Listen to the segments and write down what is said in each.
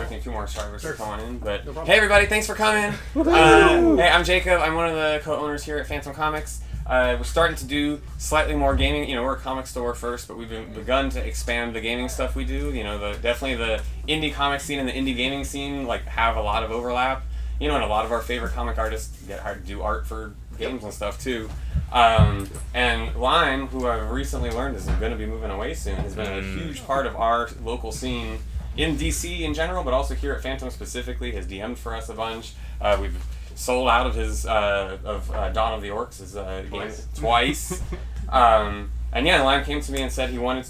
expecting a few more subscribers to come on in. But No hey, everybody, thanks for coming. Hey, I'm Jacob. I'm one of the co-owners here at Fantom Comics. We're starting to do slightly more gaming. You know, we're a comic store first, but we've begun to expand the gaming stuff we do. You know, definitely the indie comic scene and the indie gaming scene have a lot of overlap. You know, and a lot of our favorite comic artists get hired to do art for games and stuff too. And Lyme, who I've recently learned is going to be moving away soon, has been a huge part of our local scene in DC in general, but also here at Fantom specifically. Has DM'd for us a bunch. We've sold out of his Dawn of the Orcs, his game twice. And yeah, Lyme came to me and said he wanted,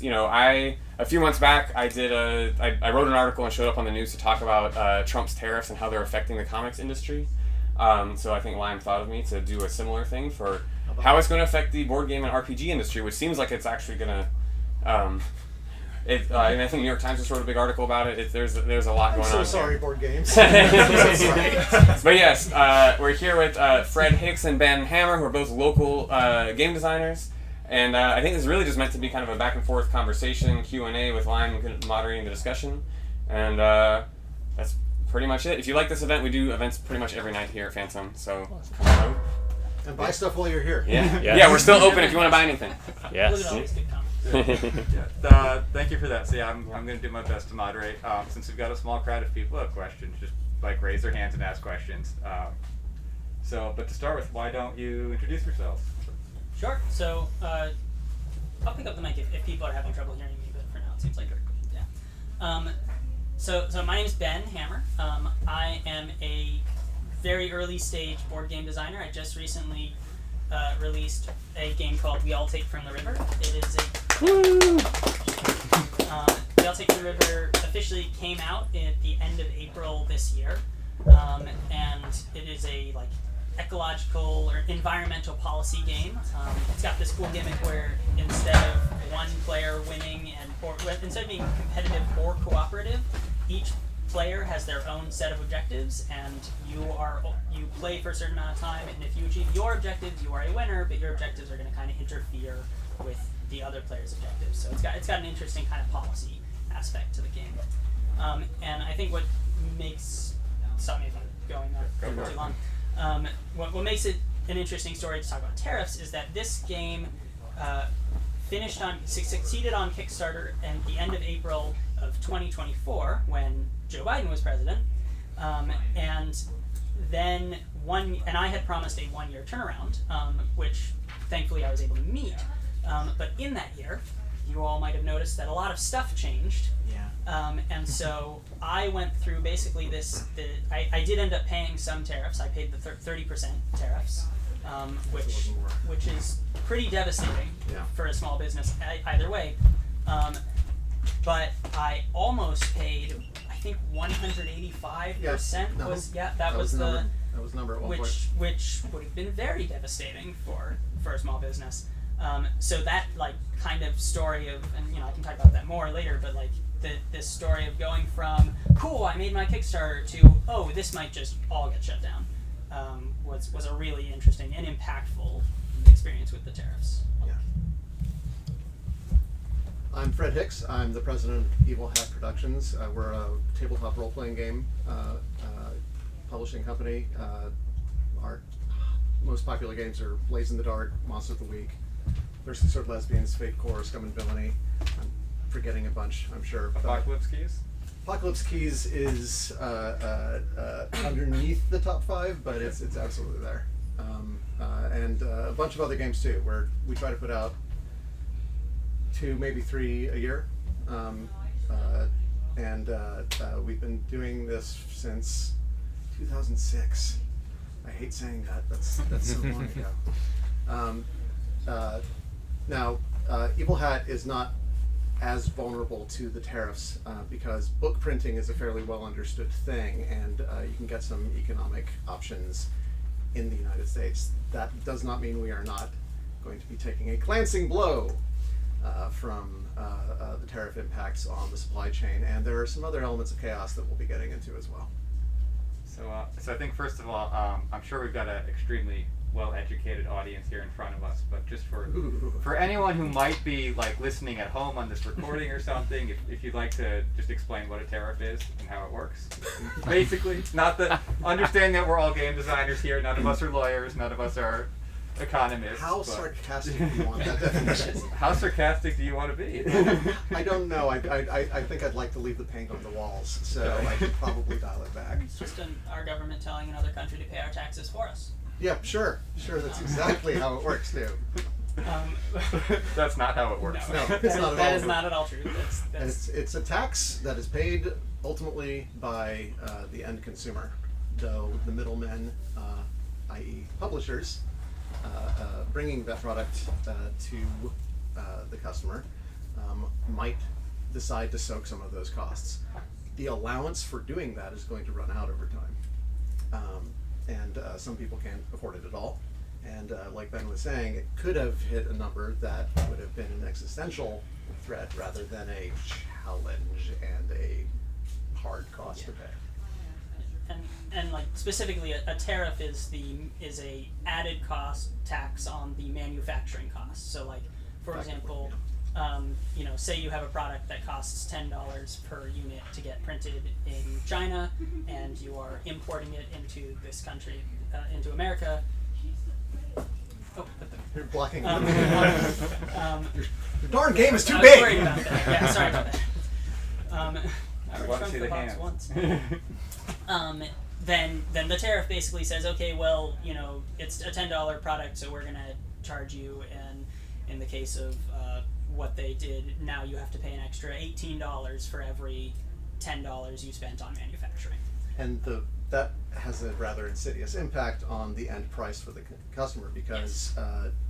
a few months back I wrote an article and showed up on the news to talk about Trump's tariffs and how they're affecting the comics industry. So I think Lyme thought of me to do a similar thing for how it's going to affect the board game and RPG industry, which seems like it's actually going to. And I think New York Times just wrote a big article about it. There's a lot going on. I'm so sorry, board games. But yes, we're here with Fred Hicks and Ben Hammer, who are both local game designers. And I think this is really just meant to be kind of a back and forth conversation, Q&A with Lyme moderating the discussion. And that's pretty much it. If you like this event, we do events pretty much every night here at Fantom. So come on out. And buy stuff while you're here. Yeah, yeah, we're still open if you want to buy anything. Yes. Thank you for that. So yeah, I'm going to do my best to moderate. Since we've got a small crowd of people who have questions, just raise their hands and ask questions. But to start with, why don't you introduce yourselves? Sure. So I'll pick up the mic if people are having trouble hearing me, but for now it seems like yeah. So my name is Ben Hammer. I am a very early stage board game designer. I just recently released a game called We All Take From the River. It is We All Take From the River officially came out at the end of April this year, and it is a ecological or environmental policy game. It's got this cool gimmick where instead of one player winning instead of being competitive or cooperative, each player has their own set of objectives, and you play for a certain amount of time, and if you achieve your objectives, you are a winner, but your objectives are going to kind of interfere with the other player's objectives. So it's got an interesting kind of policy aspect to the game. And I think what makes stop me if I'm going too long. What makes it an interesting story to talk about tariffs is that this game succeeded on Kickstarter at the end of April of 2024 when Joe Biden was president, and then I had promised a 1-year turnaround, which thankfully I was able to meet. But in that year, you all might have noticed that a lot of stuff changed. Yeah. And so I went through basically I did end up paying some tariffs. I paid the 30% tariffs, which is pretty devastating for a small business either way. But I almost paid, I think 185% that was number at one point. Which would have been very devastating for a small business. So that kind of story of, and I can talk about that more later, but this story of going from cool, I made my Kickstarter to this might just all get shut down, was a really interesting and impactful experience with the tariffs. Yeah. I'm Fred Hicks. I'm the president of Evil Hat Productions. We're a tabletop role-playing game publishing company. Our most popular games are Blaze in the Dark, Monster of the Week, Thirsty Sword Lesbians, Fate Core, Scum and Villainy. I'm forgetting a bunch, I'm sure. Apocalypse Keys? Apocalypse Keys is underneath the top 5, but it's absolutely there. And a bunch of other games too, where we try to put out 2, maybe 3 a year. We've been doing this since 2006. I hate saying that. That's so long ago. Now, Evil Hat is not as vulnerable to the tariffs because book printing is a fairly well understood thing, and you can get some economic options in the United States. That does not mean we are not going to be taking a glancing blow from the tariff impacts on the supply chain, and there are some other elements of chaos that we'll be getting into as well. So I think first of all, I'm sure we've got an extremely well-educated audience here in front of us, but just for anyone who might be like listening at home on this recording or something, if you'd like to just explain what a tariff is and how it works. Basically, not that understanding that we're all game designers here, none of us are lawyers, none of us are economists. How sarcastic do you want that definition? How sarcastic do you want to be? I don't know. I think I'd like to leave the paint on the walls, so I could probably dial it back. It's just our government telling another country to pay our taxes for us. Yeah, sure. That's exactly how it works too. That's not how it works. No, it's not at all. That is not at all true. And it's a tax that is paid ultimately by the end consumer, though the middlemen, i.e. publishers, bringing that product to the customer, might decide to soak some of those costs. The allowance for doing that is going to run out over time. And some people can't afford it at all. And like Ben was saying, it could have hit a number that would have been an existential threat rather than a challenge and a hard cost to pay. And like specifically, a tariff is a added cost tax on the manufacturing cost. So like, for example, say you have a product that costs $10 per unit to get printed in China, and you are importing it into this country, into America. Oh, You're blocking. your darn game is too I was big. worried about that. Yeah, sorry about that. I want to see the box hands. once. Then the tariff basically says, okay, well, it's a $10 product, so we're gonna charge you, and in the case of what they did, now you have to pay an extra $18 for every $10 you spent on manufacturing. And that has a rather insidious impact on the end price for the customer, because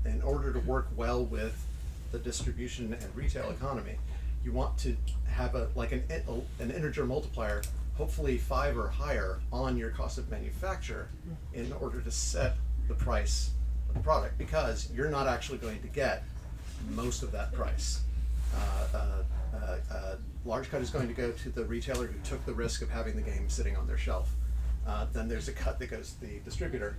in order to work well with the distribution and retail economy, you want to have an integer multiplier, hopefully 5 or higher, on your cost of manufacture in order to set the price of the product, because you're not actually going to get most of that price. Large cut is going to go to the retailer who took the risk of having the game sitting on their shelf. Then there's a cut that goes to the distributor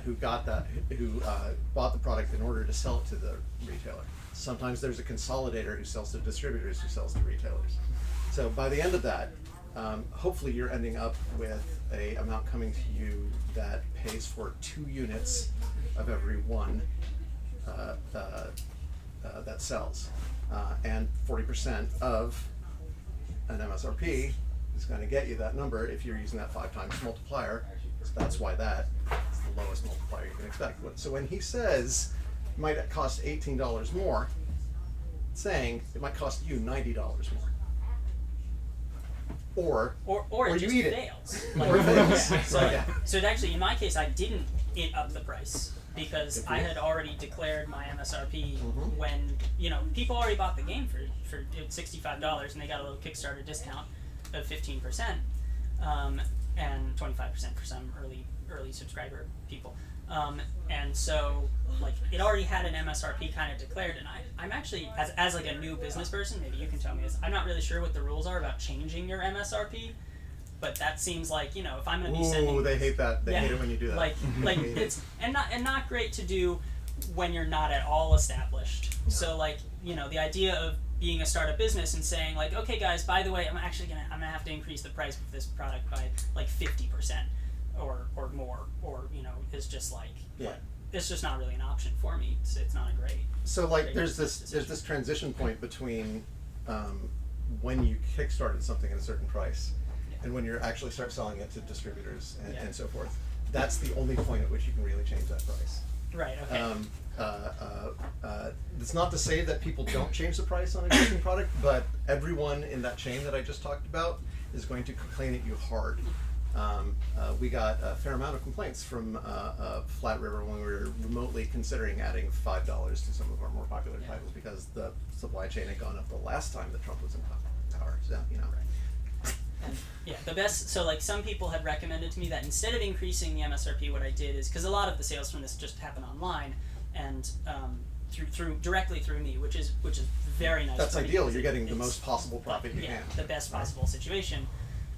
who bought the product in order to sell it to the retailer. Sometimes there's a consolidator who sells to distributors who sells to retailers. So by the end of that, hopefully you're ending up with a amount coming to you that pays for 2 units of every one that sells. And 40% of an MSRP is going to get you that number if you're using that 5 times multiplier. So that's why that is the lowest multiplier you can expect. So when he says it might cost $18 more, saying it might cost you $90 more. Or it you just eat fails. it. Or it fails. So it actually, in my case, I didn't eat up the price because I had already declared my MSRP when people already bought the game for $65, and they got a little Kickstarter discount of 15%, and 25% for some early subscriber people. And so it already had an MSRP kind of declared, and I'm actually, as like a new business person, maybe you can tell me this, I'm not really sure what the rules are about changing your MSRP, but that seems like, if I'm going to be sending... Ooh, they hate that. They hate it when you do that. Like it's, and not great to do when you're not at all established. Yeah. So the idea of being a startup business and saying okay guys, by the way, I'm gonna have to increase the price of this product by 50%. Or more, or is just it's just not really an option for me. It's not a great. So there's this transition point between when you kickstarted something at a certain price, and when you actually start selling it to distributors and so forth. That's the only point at which you can really change that price. Right. Okay. It's not to say that people don't change the price on an existing product, but everyone in that chain that I just talked about is going to complain at you hard. We got a fair amount of complaints from Flat River when we were remotely considering adding $5 to some of our more popular titles because the supply chain had gone up the last time that Trump was in power. So, And the best. So some people had recommended to me that instead of increasing the MSRP, what I did is, because a lot of the sales from this just happen online and directly through me, which is very nice. That's ideal. You're getting the most possible profit you can. The best possible situation.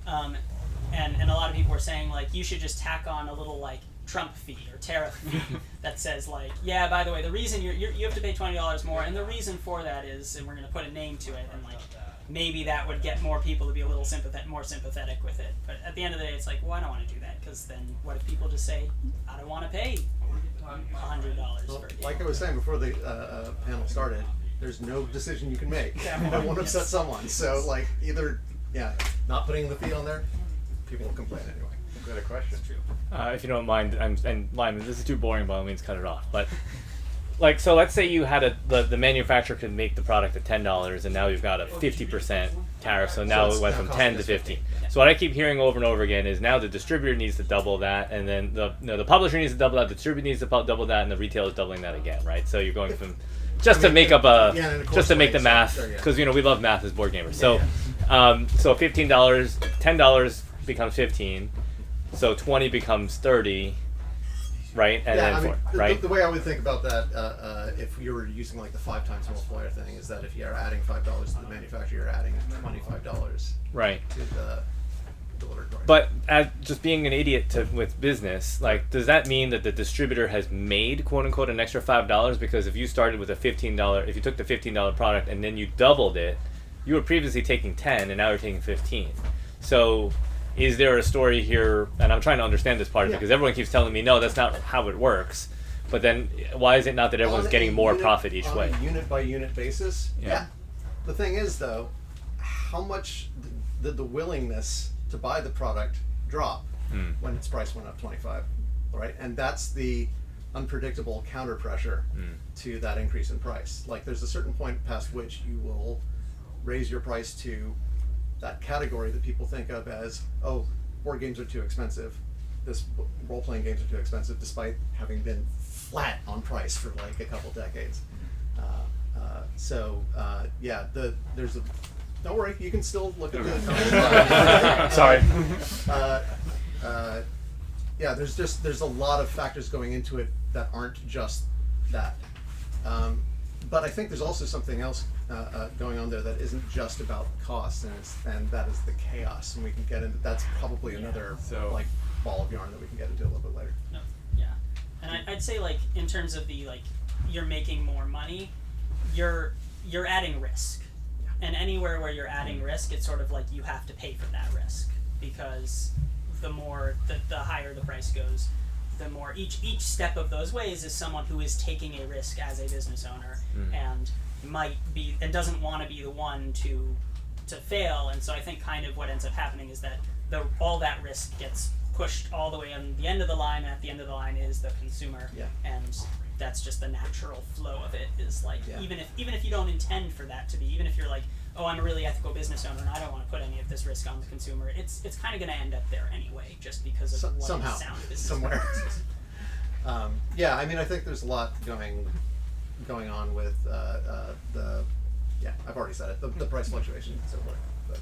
And a lot of people were saying you should just tack on a little Trump fee or tariff fee that says like, yeah, by the way, the reason you have to pay $20 more, and the reason for that is, and we're going to put a name to it, and like maybe that would get more people to be a little more sympathetic with it. But at the end of the day, it's like, well, I don't want to do that, because then what if people just say, I don't want to pay $100 for a game? Like I was saying before the panel started, there's no decision you can make. That won't upset someone. So like either not putting the fee on there, people will complain anyway. Got a question. True. If you don't mind, and Lyme, this is too boring, by all means, cut it off. But like, so let's say you had the manufacturer could make the product at $10, and now you've got a 50% tariff. So now it went from 10 to 15. So what I keep hearing over and over again is now the distributor needs to double that, and then the publisher needs to double that, the distributor needs to double that, and the retailer is doubling that again, right? So you're going from to make up just to make the math, because we love math as board gamers. So so $15, $10 becomes 15, so 20 becomes 30. Right, and then right. The way I would think about that, if you were using like the 5 times multiplier thing, is that if you're adding $5 to the manufacturer, you're adding $25 right to the delivered price. But as just being an idiot with business, like, does that mean that the distributor has made quote unquote an extra $5? Because if you started with a $15, if you took the $15 product and then you doubled it, you were previously taking 10 and now you're taking 15. So is there a story here, and I'm trying to understand this part of it, because everyone keeps telling me, no, that's not how it works. But then why is it not that everyone's getting more profit each way? On a unit by unit basis, yeah. The thing is, though, how much did the willingness to buy the product drop when its price went up 25, right? And that's the unpredictable counter pressure to that increase in price. Like, there's a certain point past which you will raise your price to that category that people think of as, oh, board games are too expensive, role-playing games are too expensive, despite having been flat on price for like a couple decades. There's a, don't worry, you can still look at the Sorry. There's a lot of factors going into it that aren't just that. But I think there's also something else going on there that isn't just about cost, and that is the chaos. And we can get into that's probably another like ball of yarn that we can get into a little bit later. No, yeah, and I'd say like in terms of the like you're making more money, you're adding risk, and anywhere where you're adding risk, it's sort of like you have to pay for that risk, because the more the higher the price goes, the more each step of those ways is someone who is taking a risk as a business owner and might be and doesn't want to be the one to fail. And so I think kind of what ends up happening is that all that risk gets pushed all the way on the end of the line, and at the end of the line is the consumer. And that's just the natural flow of it, is like even if you don't intend for that to be, even if you're like, oh, I'm a really ethical business owner and I don't want to put any of this risk on the consumer, it's kind of going to end up there anyway, just because of what somehow, sound business somewhere. I mean, I think there's a lot going on with I've already said it, the price fluctuation and so forth. But.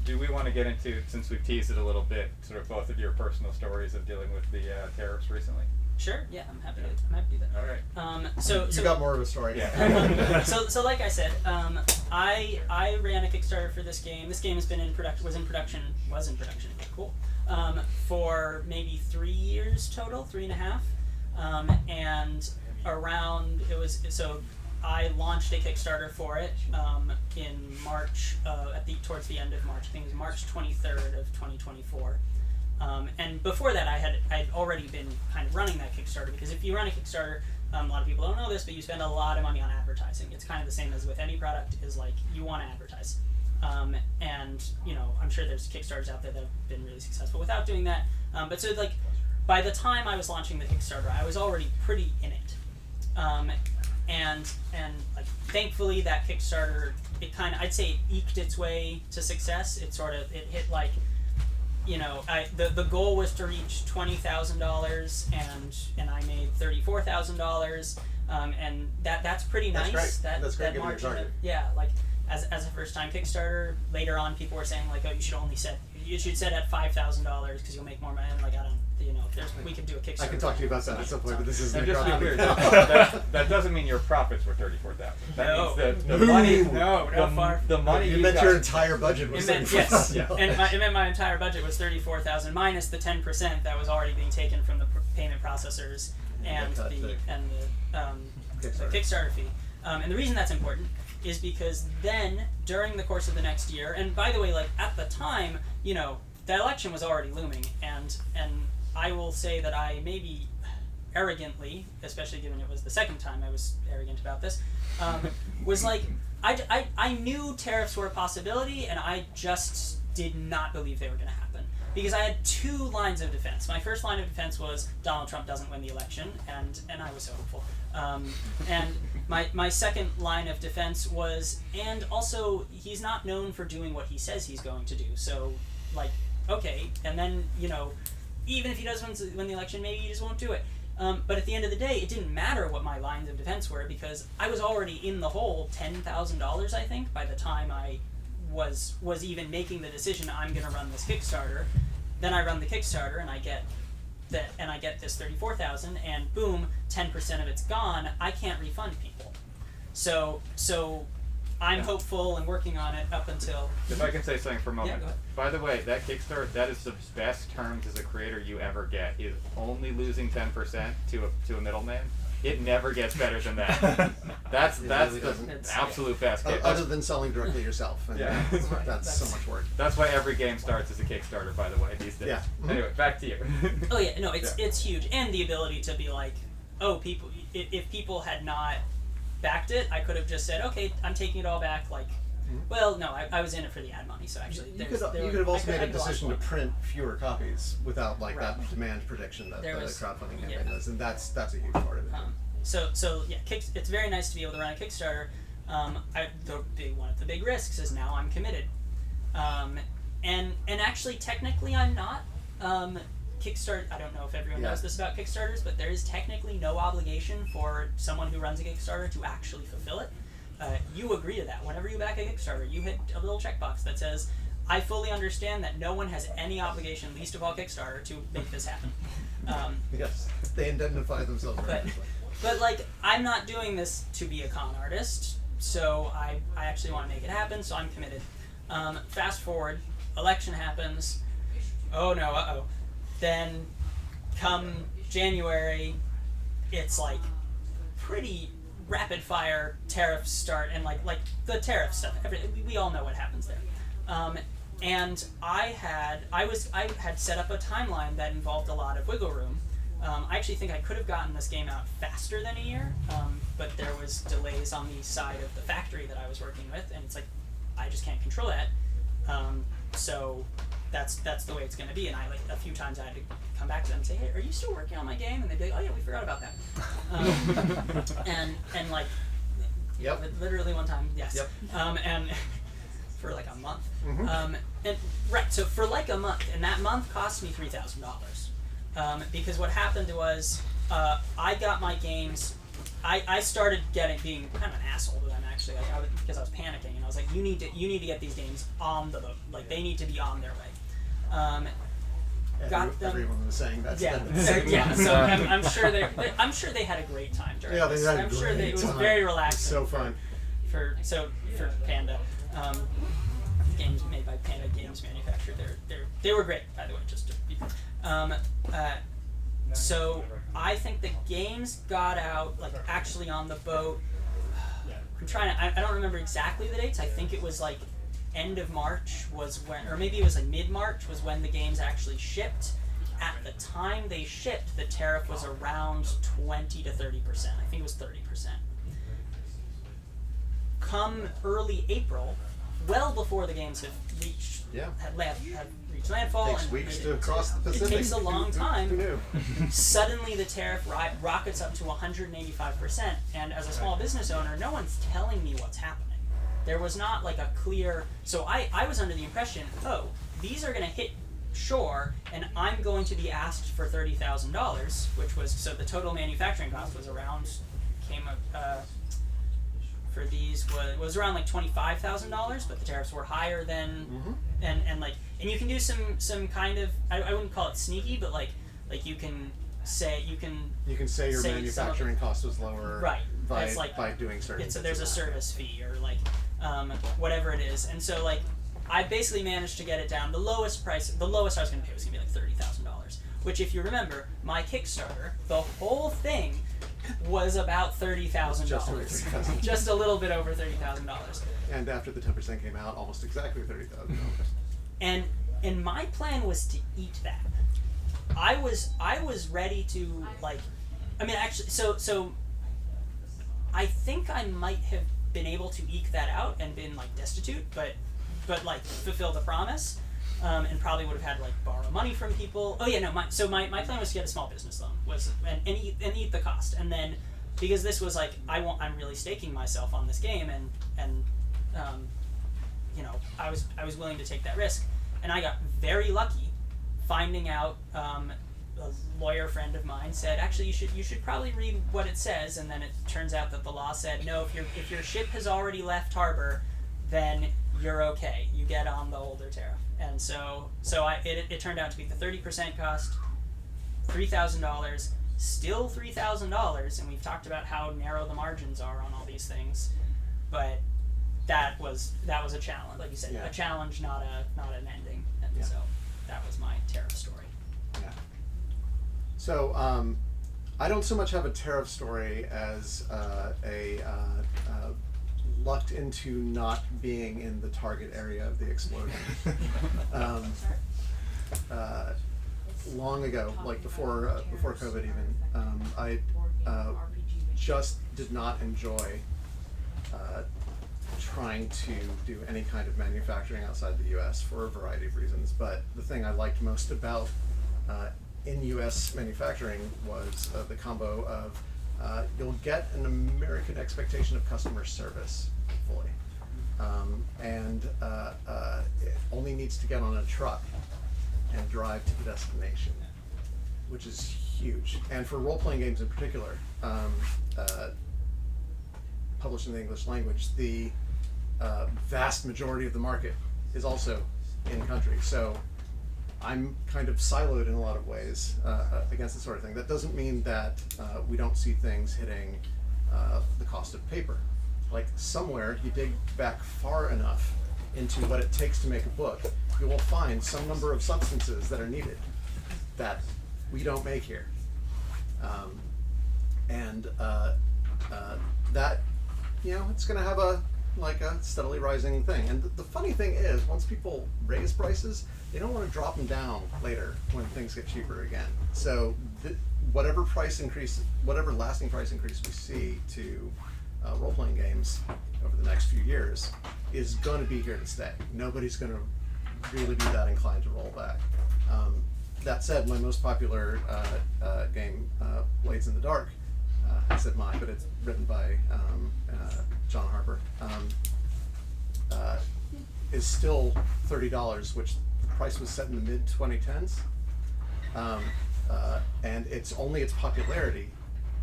Do we want to get into, since we've teased it a little bit, sort of both of your personal stories of dealing with the tariffs recently? Sure. Yeah, I'm happy to do that. All right. So you got more of a story. Yeah. so like I said, I ran a Kickstarter for this game. This game has been in production. Was in production. Cool. For maybe 3 years total, 3.5. And around I launched a Kickstarter for it in March, towards the end of March. I think it was March 23rd of 2024. And before that, I'd already been kind of running that Kickstarter, because if you run a Kickstarter, a lot of people don't know this, but you spend a lot of money on advertising. It's kind of the same as with any product, is like you want to advertise. And I'm sure there's Kickstarters out there that have been really successful without doing that. But so like by the time I was launching the Kickstarter, I was already pretty in it. And like thankfully that Kickstarter, I'd say it eked its way to success. It hit like, the goal was to reach $20,000 and I made $34,000, and that's pretty nice. That's great. That margin, like as a first time Kickstarter. Later on, people were saying like, oh, you you should set at $5,000 because you'll make more money. And like I don't, we could do a Kickstarter. I can talk to you about that at some point, but this is And just to be clear, that doesn't mean your profits were 34,000. That means the money. No, far. The money You you meant got, your entire budget was It meant, yes, $34,000. and it meant my entire budget was $34,000 minus the 10% that was already being taken from the payment processors and cut the too. the Kickstarter. Kickstarter fee. And the reason that's important is because then during the course of the next year, and by the way, like at the time, the election was already looming, and I will say that I maybe arrogantly, especially given it was the second time I was arrogant about this, was like I knew tariffs were a possibility, and I just did not believe they were going to happen. Because I had two lines of defense. My first line of defense was Donald Trump doesn't win the election, and I was so hopeful. And my second line of defense was, and also he's not known for doing what he says he's going to do. So, like, okay, and then even if he does win the election, maybe he just won't do it. But at the end of the day, it didn't matter what my lines of defense were because I was already in the hole $10,000, I think, by the time I was even making the decision I'm going to run this Kickstarter. Then I run the Kickstarter and I get this $34,000 and boom, 10% of it's gone. I can't refund people. So I'm hopeful and working on it up until. If I can say something for a moment. Yeah, go ahead. By the way, that Kickstarter, that is the best terms as a creator you ever get. Is only losing 10% to a middleman. It never gets better than that. That's really the doesn't. absolute best. Other than selling directly yourself. And Yeah. that's so much work. That's why every game starts as a Kickstarter, by the way, these days. Yeah. Mhm. Anyway, back to you. Oh yeah, no, it's huge, and the ability to be like, oh, people. If people had not backed it, I could have just said, okay, I'm taking it all back. Like, well, no, I was in it for the ad money, so actually, You could have also made a decision to print fewer copies without Right. that demand prediction that There the was- crowdfunding yeah. campaign does, and that's a huge part of it. So yeah, it's very nice to be able to run a Kickstarter. One of the big risks is now I'm committed, and actually technically I'm not. Kickstarter. I don't know if everyone knows this about Kickstarters, but there is technically no obligation for someone who runs a Kickstarter to actually fulfill it. You agree to that. Whenever you back a Kickstarter, you hit a little checkbox that says, I fully understand that no one has any obligation, least of all Kickstarter, to make this happen. Yes, they indemnify themselves. But like, I'm not doing this to be a con artist, so I actually want to make it happen, so I'm committed. Fast forward, election happens. Oh no, uh-oh. Then come January, it's like pretty rapid fire tariffs start, and like the tariff stuff. We all know what happens there. And I had set up a timeline that involved a lot of wiggle room. I actually think I could have gotten this game out faster than a year, but there was delays on the side of the factory that I was working with, and it's like I just can't control that. So that's the way it's going to be. And a few times I had to come back to them and say, hey, are you still working on my game? And they'd be like, oh yeah, we forgot about that. And like, Yep. literally one time, yes. Yep. And for like a month. Mhm. And right, so for like a month, and that month cost me $3,000. Because what happened was, I got my games. I started being kind of an asshole to them actually, because I was panicking, and I was like, you need to get these games on the boat, like they need to be on their way. Got them. Everyone was saying that's Yeah, them. yeah. So I'm sure they had a great time during Yeah, they this. had a I'm sure great it was time. very relaxing. So fun. For Panda, games made by Panda Games Manufacturer. They were great, by the way. Just to be so I think the games got out like actually on the boat. I don't remember exactly the dates. I think it was like end of March was when, or maybe it was like mid-March was when the games actually shipped. At the time they shipped, the tariff was around 20 to 30%. I think it was 30%. Come early April, well before the games have reached had reached landfall, Takes and weeks made to cross the Pacific. It takes a long time. Who knew? Suddenly the tariff rockets up to 185%, and as a small business owner, no one's telling me what's happening. There was not like a clear. So I was under the impression, oh, these are going to hit shore, and I'm going to be asked for $30,000, which was, so the total manufacturing cost was around, for these was around like $25,000, but the tariffs were higher than, and like and you can do some kind of I wouldn't call it sneaky, but like you can say your say some of manufacturing cost was lower, right, by doing certain. There's a service fee or like whatever it is, and so like I basically managed to get it down. The lowest I was going to pay was going to be like $30,000, which, if you remember, my Kickstarter, the whole thing was about $30,000. Just over $30,000. Just a little bit over $30,000. And after the 10% came out, almost exactly $30,000. And my plan was to eat that. I was ready to, like, I mean, actually, so I think I might have been able to eke that out and been like destitute, but like fulfill the promise, and probably would have had to like borrow money from people. Oh yeah, no. My plan was to get a small business loan, and eat the cost, and then because this was like I'm really staking myself on this game, and you know, I was willing to take that risk, and I got very lucky finding out. A lawyer friend of mine said, actually, you should probably read what it says, and then it turns out that the law said no. If your ship has already left harbor, then you're okay. You get on the older tariff, and so it turned out to be the 30% cost, $3,000, still $3,000, and we've talked about how narrow the margins are on all these things, but that was a challenge, like you said, a challenge, not an ending, and so that was my tariff story. Yeah. So I don't so much have a tariff story as lucked into not being in the target area of the explosion. Long ago, like before COVID even, I just did not enjoy trying to do any kind of manufacturing outside the U.S. for a variety of reasons. But the thing I liked most about in U.S. manufacturing was the combo of you'll get an American expectation of customer service fully, and it only needs to get on a truck and drive to the destination, which is huge. And for role-playing games in particular, published in the English language, the vast majority of the market is also in country. So I'm kind of siloed in a lot of ways against this sort of thing. That doesn't mean that we don't see things hitting the cost of paper. Like somewhere, you dig back far enough into what it takes to make a book, you will find some number of substances that are needed that we don't make here. And that, you know, it's going to have a steadily rising thing. And the funny thing is, once people raise prices, they don't want to drop them down later when things get cheaper again. So whatever lasting price increase we see to role-playing games over the next few years is going to be here to stay. Nobody's going to really be that inclined to roll back. That said, my most popular game, Blades in the Dark, I said mine, but it's written by John Harper, is still $30, which the price was set in the mid-2010s. And it's only its popularity,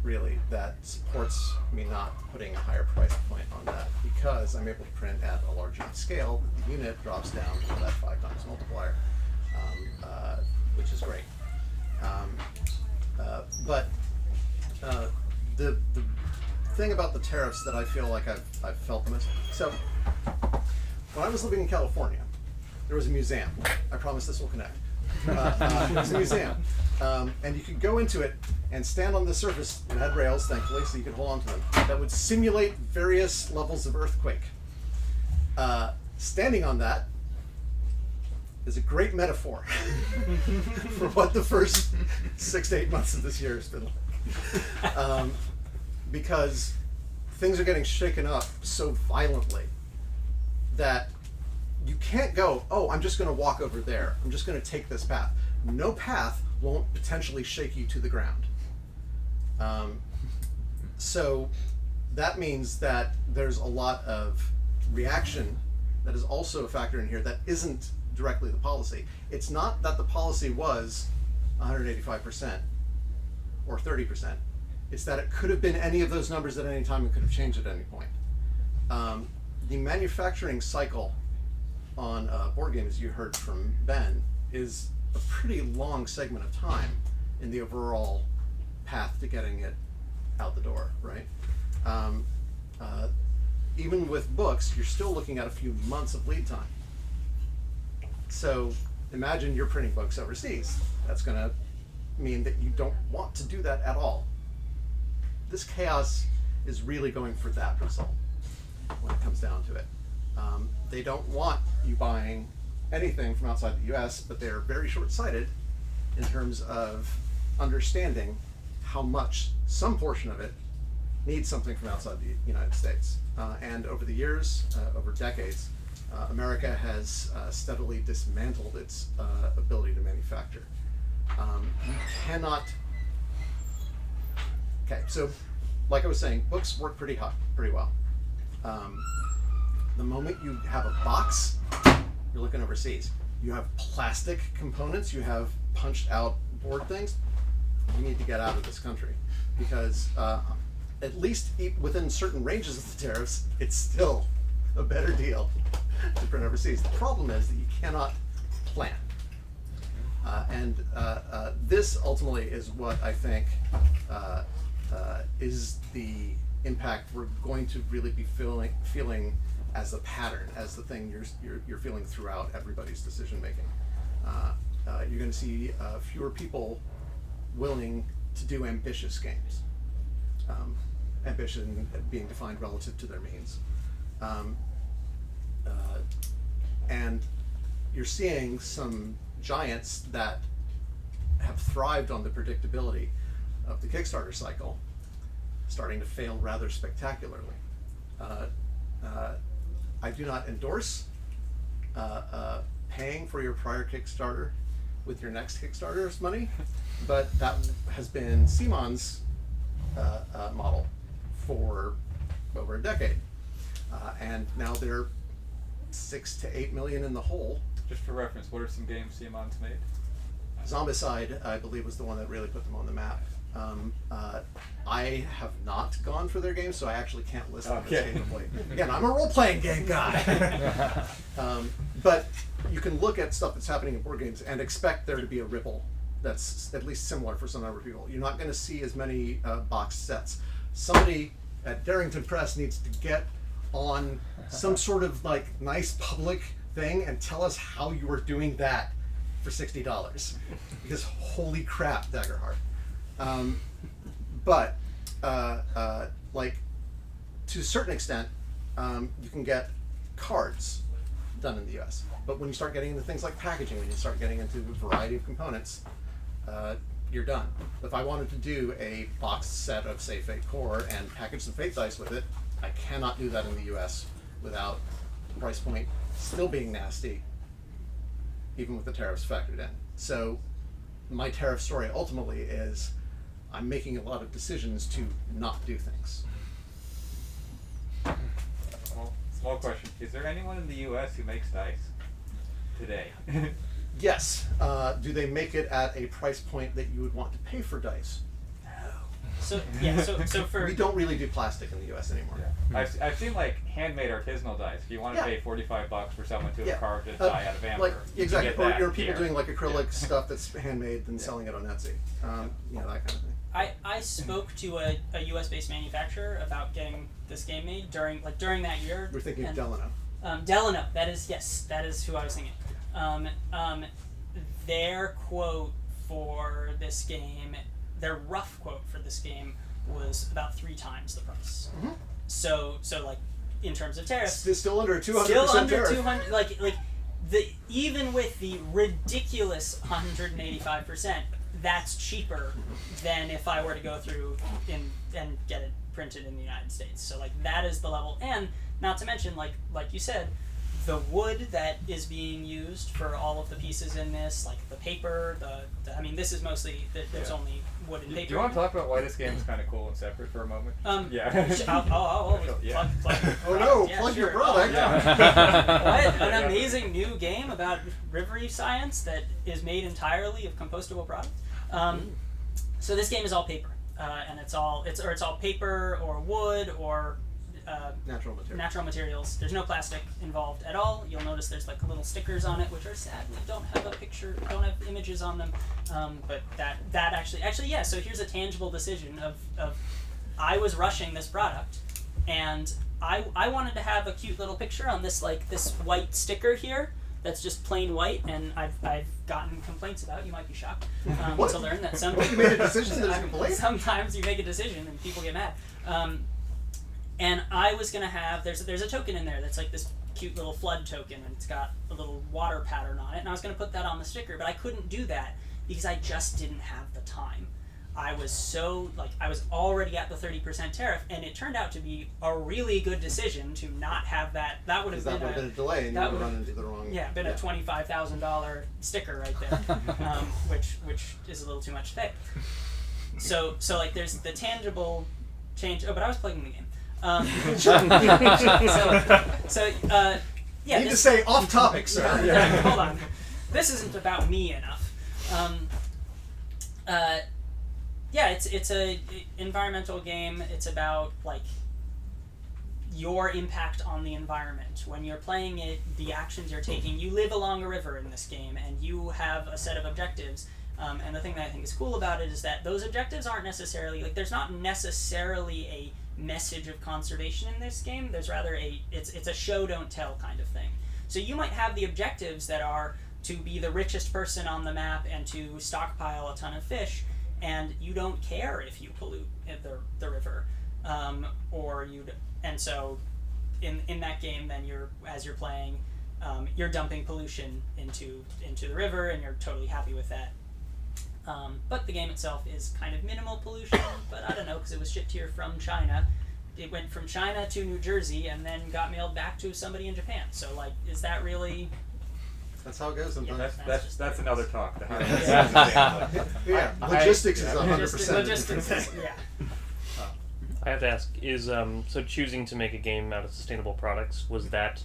really, that supports me not putting a higher price point on that, because I'm able to print at a larger scale. The unit drops down to that 5 times multiplier, which is great. But the thing about the tariffs that I feel like I've felt the most. So when I was living in California, there was a museum. I promise this will connect. It was a museum, and you could go into it and stand on the surface. It had rails, thankfully, so you could hold on to them. That would simulate various levels of earthquake. Standing on that is a great metaphor for what the first 6 to 8 months of this year has been like. Because things are getting shaken up so violently that you can't go, oh, I'm just going to walk over there. I'm just going to take this path. No path won't potentially shake you to the ground. So that means that there's a lot of reaction that is also a factor in here that isn't directly the policy. It's not that the policy was 185% or 30%. It's that it could have been any of those numbers at any time and could have changed at any point. The manufacturing cycle on a board game, as you heard from Ben, is a pretty long segment of time in the overall path to getting it out the door, right? Even with books, you're still looking at a few months of lead time. So imagine you're printing books overseas. That's going to mean that you don't want to do that at all. This chaos is really going for that result when it comes down to it. They don't want you buying anything from outside the US, but they're very short-sighted in terms of understanding how much some portion of it needs something from outside the United States. And over the years, over decades, America has steadily dismantled its ability to manufacture. You cannot. Okay, so like I was saying, books work pretty well. The moment you have a box, you're looking overseas. You have plastic components, you have punched out board things, you need to get out of this country, because at least within certain ranges of the tariffs, it's still a better deal to print overseas. The problem is that you cannot plan. And this ultimately is what I think is the impact we're going to really be feeling as a pattern, as the thing you're feeling throughout everybody's decision making. You're going to see fewer people willing to do ambitious games. Ambition being defined relative to their means. And you're seeing some giants that have thrived on the predictability of the Kickstarter cycle starting to fail rather spectacularly. I do not endorse paying for your prior Kickstarter with your next Kickstarter's money, but that has been CMON's model for over a decade. And now they're 6 to 8 million in the hole. Just for reference, what are some games CMON's made? Zombicide, I believe, was the one that really put them on the map. I have not gone for their games, so I actually can't list them as capably. Again, I'm a role-playing game guy. But you can look at stuff that's happening in board games and expect there to be a ripple that's at least similar for some number of people. You're not going to see as many box sets. Somebody at Darrington Press needs to get on some sort of like nice public thing and tell us how you are doing that for $60, because holy crap, Daggerheart. But like to a certain extent, you can get cards done in the US. But when you start getting into things like packaging, when you start getting into a variety of components, you're done. If I wanted to do a boxed set of, say, Fate Core and package some Fate dice with it, I cannot do that in the US without the price point still being nasty, even with the tariffs factored in. So my tariff story ultimately is I'm making a lot of decisions to not do things. Well, small question. Is there anyone in the US who makes dice today? Yes. Do they make it at a price point that you would want to pay for dice? So yeah, so for We don't really do plastic in the US anymore. Yeah. I've seen like handmade artisanal dice. If you want to pay $45 for someone to have carved a die out of amber, like, you exactly. can get Or that people here. doing like acrylic stuff that's handmade and selling it on Etsy. You know, that kind of thing. I spoke to a US based manufacturer about getting this game made during that year. We're thinking of and, Delano. Delano, that is who I was thinking. Their quote for this game, their rough quote for this game was about 3 times the price. Mm-hmm. So like in terms of tariffs, Still under 200% still under tariff. 200. Like even with the ridiculous 185%, that's cheaper than if I were to go through and get it printed in the United States. So like that is the level, and not to mention like you said, the wood that is being used for all of the pieces in this, like the paper, I mean, this is mostly there's only wood and paper. Do you want to talk about why this game is kind of cool and separate for a moment? Yeah. Oh no! Yeah, plug your sure. product. What an amazing new game about rivery science that is made entirely of compostable product. So this game is all paper, and it's all paper or wood or natural materials. There's no plastic involved at all. You'll notice there's like little stickers on it, which are sadly don't have a picture, don't have images on them. But that actually, yeah. So here's a tangible decision of I was rushing this product, and I wanted to have a cute little picture on this this white sticker here. That's just plain white, and I've gotten complaints about. You might be shocked to learn that You made a decision that is a complaint? sometimes you make a decision and people get mad. And I was gonna have there's a token in there that's like this cute little flood token, and it's got a little water pattern on it, and I was gonna put that on the sticker, but I couldn't do that because I just didn't have the time. I was I was already at the 30% tariff, and it turned out to be a really good decision to not have that. That would have been a delay, and you would run into the wrong. Yeah, been a $25,000 sticker right there, which is a little too much to pay. So like there's the tangible change. Oh, but I was playing the game. Yeah. Need to say off topic, sir. Hold on. This isn't about me enough. Yeah, it's a environmental game. It's about like your impact on the environment. When you're playing it, the actions you're taking, you live along a river in this game, and you have a set of objectives. And the thing that I think is cool about it is that those objectives aren't necessarily there's not necessarily a message of conservation in this game. There's rather it's a show don't tell kind of thing. So you might have the objectives that are to be the richest person on the map and to stockpile a ton of fish, and you don't care if you pollute the river, and so in that game then as you're playing, you're dumping pollution into the river, and you're totally happy with that. But the game itself is kind of minimal pollution, but I don't know, because it was shipped here from China. It went from China to New Jersey and then got mailed back to somebody in Japan. So is that really? That's how it goes sometimes. Yeah, that's another talk. Yeah, logistics is 100%. Logistics, yeah. I have to ask, is so choosing to make a game out of sustainable products, was that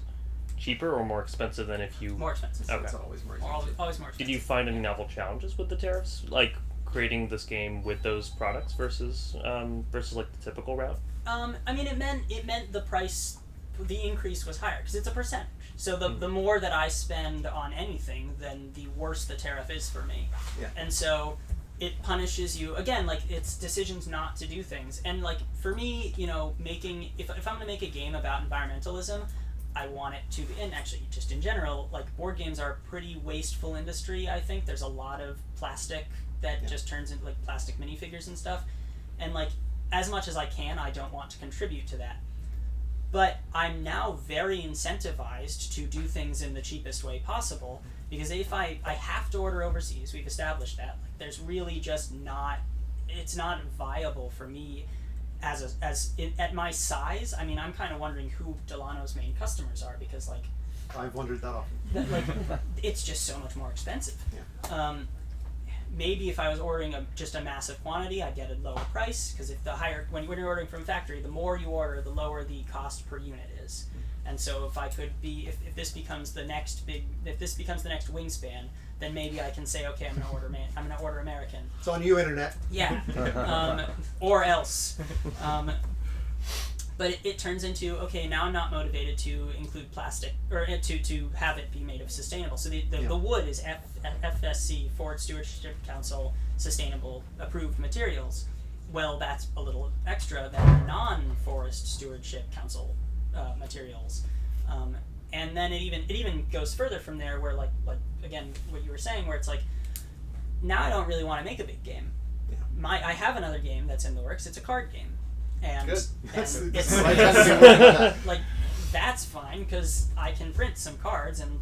cheaper or more expensive than if you... More expensive. Okay. It's always more expensive. Always more expensive. Did you find any novel challenges with the tariffs? Like creating this game with those products versus like the typical route? I mean, it meant the price, the increase was higher, because it's a percentage. So the more that I spend on anything, then the worse the tariff is for me. Yeah. And so it punishes you, again, like, it's decisions not to do things. And, like, for me, if I'm going to make a game about environmentalism, I want it to be, and actually just in general, like, board games are a pretty wasteful industry, I think. There's a lot of plastic that just turns into, like, plastic minifigures and stuff. And, like, as much as I can, I don't want to contribute to that. But I'm now very incentivized to do things in the cheapest way possible, because if I have to order overseas, we've established that, like, there's really just it's not viable for me at my size. I mean, I'm kind of wondering who Delano's main customers are, because, like, I've wondered that often. It's just so much more expensive. Yeah. Maybe if I was ordering just a massive quantity, I'd get a lower price, because when you're ordering from a factory, the more you order, the lower the cost per unit is. And so if this becomes the next Wingspan, then maybe I can say, okay, I'm gonna order American. It's on you, internet. Yeah. Or else. But it turns into, okay, now I'm not motivated to include plastic, or to have it be made of sustainable. So the wood is FSC, Forest Stewardship Council, sustainable approved materials. Well, that's a little extra than non-Forest Stewardship Council materials. And then it even goes further from there, where like again, what you were saying, where it's like, now I don't really want to make a big game. Yeah. I have another game that's in the works. It's a card game. And Good. it's like, that's fine, because I can print some cards, and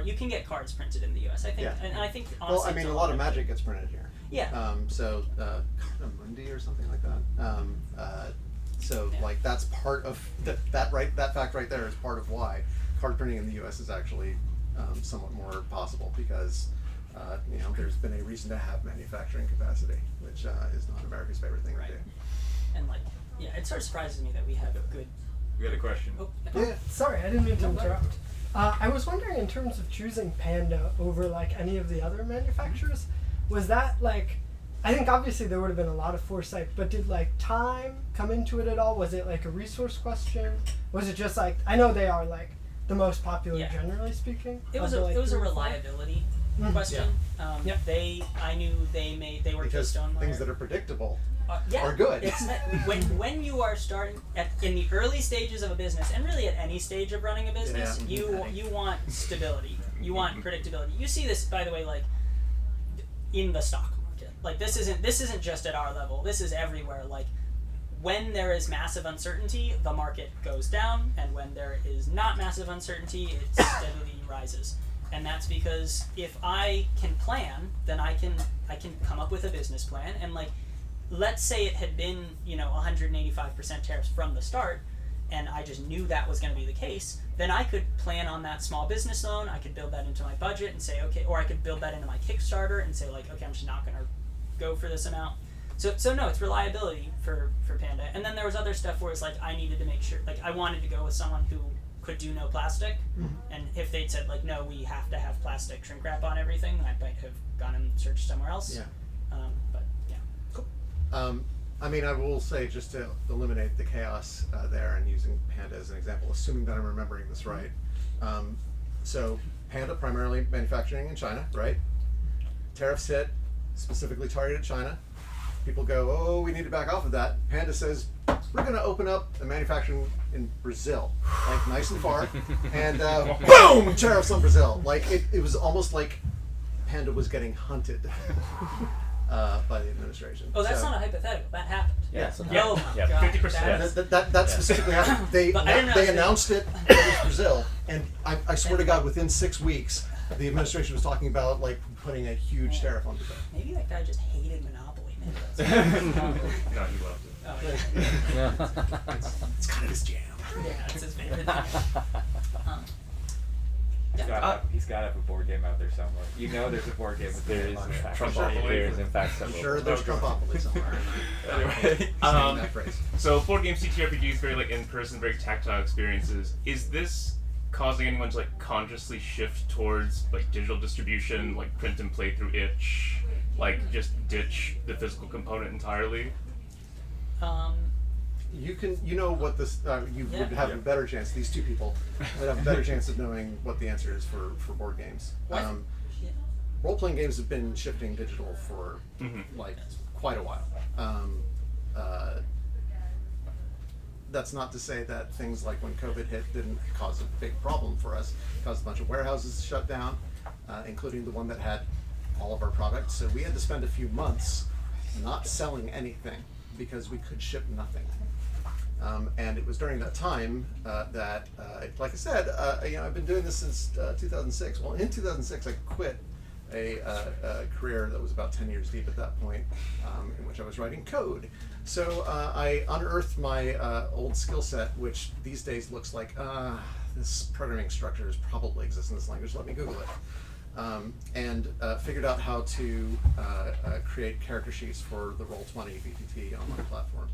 you can get cards printed in the US, I think. Yeah. And I think, honestly, well, I mean, a lot of Magic gets printed here. Yeah. So Cardamundi or something like that. Like, that's part of that fact right there is part of why card printing in the US is actually somewhat more possible, because there's been a reason to have manufacturing capacity, which is not America's favorite thing to do. And like, yeah, it sort of surprises me that we have a good... We got a question. Oh, yeah. Sorry, I didn't mean to interrupt. I was wondering, in terms of choosing Panda over like any of the other manufacturers, was that like I think obviously there would have been a lot of foresight, but did like time come into it at all? Was it like a resource question? Was it just like, I know they are like the most popular Yeah. generally speaking. It was of the, a like, it was a 3 or 4? reliability question. Yep. I knew they were Because just on things that are predictable yeah, are good. It's that when you are starting in the early stages of a business, and really at any stage of running a business, Yeah. you want stability, you want predictability. You see this, by the way, like in the stock market. Like this isn't just at our level. This is everywhere. Like when there is massive uncertainty, the market goes down, and when there is not massive uncertainty, it steadily rises. And that's because if I can plan, then I can come up with a business plan. And like, let's say it had been 185% tariffs from the start, and I just knew that was going to be the case, then I could plan on that small business loan. I could build that into my budget and say, okay, or I could build that into my Kickstarter and say like, okay, I'm just not going to go for this amount. So no, it's reliability for Panda. And then there was other stuff where it's like I needed to make sure, like I wanted to go with someone who could do no plastic, and if they'd said like, no, we have to have plastic shrink wrap on everything, then I might have gone and searched somewhere else. Yeah. But yeah. I mean, I will say, just to eliminate the chaos there, and using Panda as an example, assuming that I'm remembering this right. So Panda primarily manufacturing in China, right? Tariffs hit, specifically targeted China. People go, oh, we need to back off of that. Panda says, we're going to open up a manufacturing in Brazil, like nice and far, and boom, tariffs on Brazil. Like it was almost like Panda was getting hunted by the administration. Oh, that's So- not a hypothetical. That happened. Yes. Oh my Yeah. God. 50%. That specifically happened. They But I didn't realize announced it was Brazil, and I swear to God, within 6 weeks, the administration was talking about like putting a huge tariff on Brazil. Maybe that guy just hated Monopoly. Maybe that's No, he loved it. oh, yeah. It's kind of his jam. Yeah, it's his favorite thing. He's got to have a board game out there somewhere. You know there's a board game with the There name is on in it. fact Trumpopoly. there is in fact I'm several. sure there's Trumpopoly somewhere. Anyway, Saying that phrase. so board game CTRPGs, very like in-person, very tactile experiences. Is this causing anyone to like consciously shift towards like digital distribution, like print and play through itch, like just ditch the physical component entirely? You know what this, you Yeah. would have a better chance, these two people would have a better chance of knowing what the answer is for board games. What? Yeah. Role-playing games have been shifting digital for like quite a while. That's not to say that things like when COVID hit didn't cause a big problem for us. It caused a bunch of warehouses to shut down, including the one that had all of our products. So we had to spend a few months not selling anything because we could ship nothing. And it was during that time that, like I said, I've been doing this since 2006. Well, in 2006, I quit a career that was about 10 years deep at that point, in which I was writing code. So I unearthed my old skill set, which these days looks like this programming structure probably exists in this language. Let me Google it. And figured out how to create character sheets for the Roll20 VTT online platform.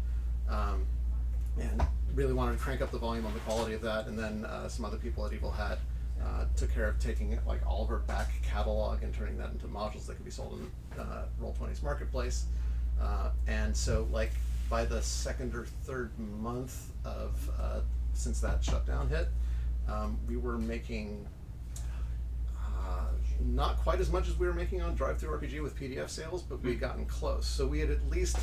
And really wanted to crank up the volume on the quality of that. And then some other people at Evil Hat took care of taking like all of our back catalog and turning that into modules that could be sold in Roll20's marketplace. And so like by the second or third month of since that shutdown hit, we were making not quite as much as we were making on Drive-Thru RPG with PDF sales, but we had gotten close. So we had at least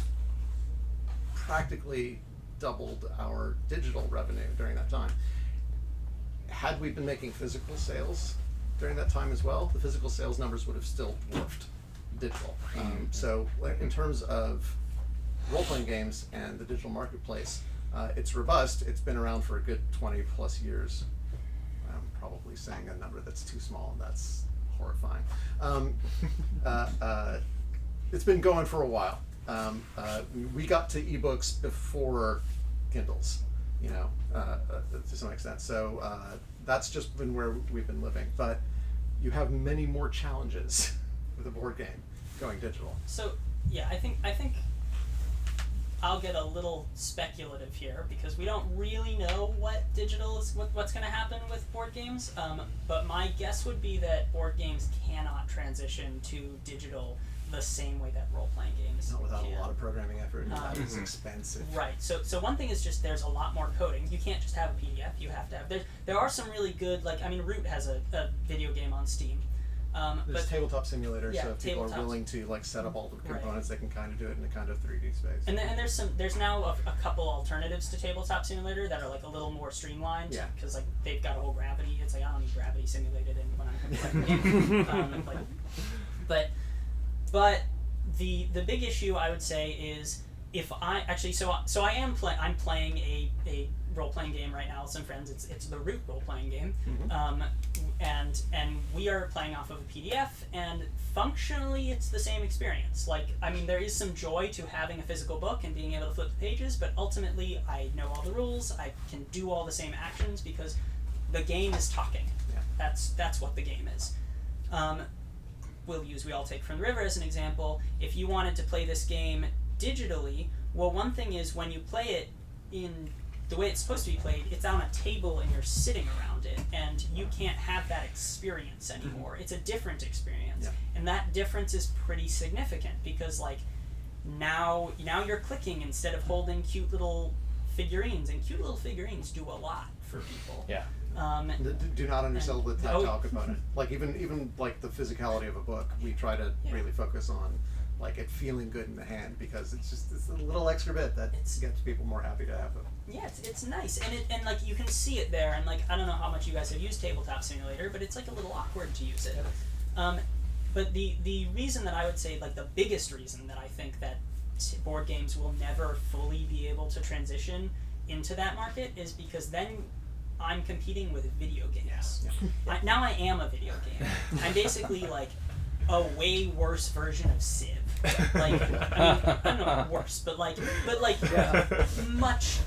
practically doubled our digital revenue during that time. Had we been making physical sales during that time as well, the physical sales numbers would have still dwarfed digital. So in terms of role-playing games and the digital marketplace, it's robust. It's been around for a good 20 plus years. I'm probably saying a number that's too small, and that's horrifying. It's been going for a while. We got to ebooks before Kindles, to some extent. So that's just been where we've been living. But you have many more challenges with a board game going digital. So yeah, I think I'll get a little speculative here because we don't really know what's going to happen with board games. But my guess would be that board games cannot transition to digital the same way that role-playing games Not without can. a lot of programming effort. That is expensive. Right. So one thing is just there's a lot more coding. You can't just have a PDF. You have to have there are some really good, like, I mean, Root has a video game on Steam. There's But Tabletop Simulator, yeah, so if people are Tabletop's- willing to like set up all the Right. components, they can kind of do it in a kind of 3D space. and there's now a couple alternatives to Tabletop Simulator that are like a little more streamlined. Yeah. Because like they've got a whole gravity. It's like I don't need gravity simulated in when I'm playing the game. But the big issue I would say is if I actually so I'm playing a role-playing game right now with some friends. It's the Root role-playing game, and we are playing off of a PDF, and functionally it's the same experience. Like, I mean, there is some joy to having a physical book and being able to flip the pages, but ultimately I know all the rules. I can do all the same actions because the game is talking. Yeah. That's what the game is. We'll use We All Take From the River as an example. If you wanted to play this game digitally, well, one thing is when you play it in the way it's supposed to be played, it's on a table and you're sitting around it, and you can't have that experience anymore. It's a different experience, Yeah. and that difference is pretty significant because, like, now you're clicking instead of holding cute little figurines, and cute little figurines do a lot for people. Yeah. Do not undersell the tactile oh. component. Like even like the physicality of a book, we try to Yeah. really focus on like it feeling good in the hand because it's a little extra bit that gets people more happy to have them. Yeah, it's nice, and like you can see it there, and like I don't know how much you guys have used Tabletop Simulator, but it's like a little awkward to use it. But the reason that I would say, like the biggest reason that I think that board games will never fully be able to transition into that market is because then I'm competing with video games. Yeah. Now I am a video game. I'm basically like a way worse version of Civ. Like, I mean, I don't know worse, but like much.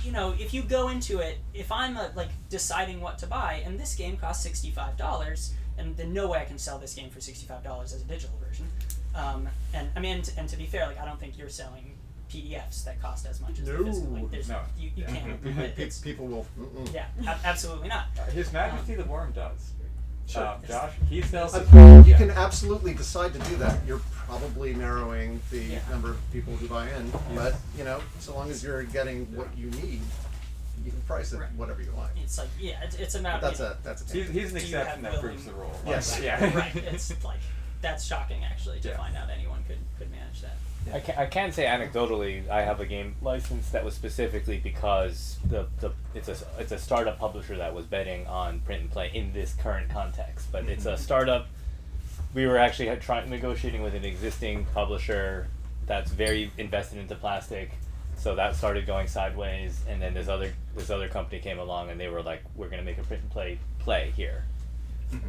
You know, if you go into it, if I'm like deciding what to buy, and this game costs $65, and there's no way I can sell this game for $65 as a digital version. And I mean, and to be fair, like I don't think you're selling PDFs that cost as much as the physical. Like, there's, No. you can't. It's, People will. yeah, absolutely not. His Majesty the Worm does. Sure. Josh, he sells. You can absolutely decide to do that. You're probably narrowing the Yeah. number of people who buy in, but you know, so long as you're getting what you need, you can price it Right. whatever you like. It's like it's about. That's you know, a He's an Do you exception have that willing- proves the rule. Yes. Yeah. right. It's like that's shocking actually to Yeah. find out anyone could manage that. I can say anecdotally, I have a game license that was specifically because it's a startup publisher that was betting on print and play in this current context. But it's a startup. We were actually negotiating with an existing publisher that's very invested into plastic, so that started going sideways. And then this other company came along and they were like, "We're going to make a print and play here."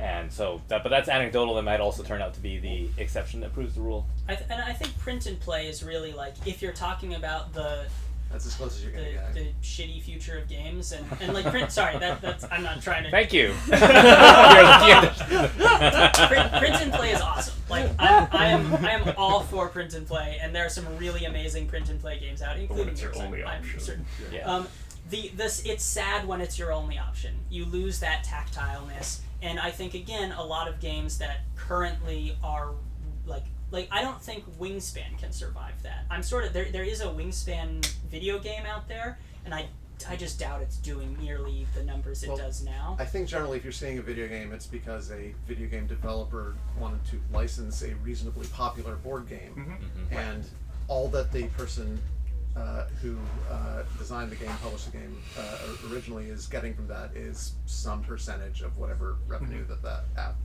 And so, but that's anecdotal. It might also turn out to be the exception that proves the rule. And I think print and play is really like if you're talking about the That's as close as you're gonna get. the shitty future of games and like print. Sorry, that's I'm not trying to. Thank you. Print and play is awesome. Like I am all for print and play, and there are some really amazing print and play games out, including it's your yours, only I'm option. certain. Yeah. It's sad when it's your only option. You lose that tactileness, and I think again a lot of games that currently are like I don't think Wingspan can survive that. I'm sort of there is a Wingspan video game out there, and I just doubt it's doing nearly the numbers it does now. I think generally, if you're seeing a video game, it's because a video game developer wanted to license a reasonably popular board game, and all that the person who designed the game, published the game originally is getting from that is some percentage of whatever revenue that app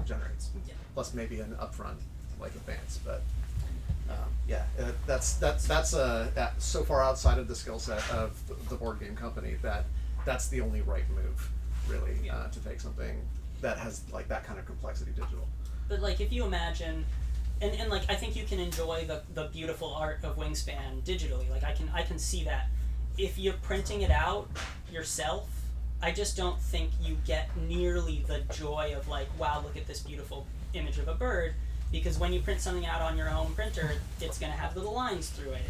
generates, plus maybe an upfront like advance. But that's so far outside of the skill set of the board game company that's the only right move, really, to take something that has like that kind of complexity digital. But like if you imagine. And like I think you can enjoy the beautiful art of Wingspan digitally. Like I can see that. If you're printing it out yourself, I just don't think you get nearly the joy of like, wow, look at this beautiful image of a bird, because when you print something out on your own printer, it's going to have little lines through it.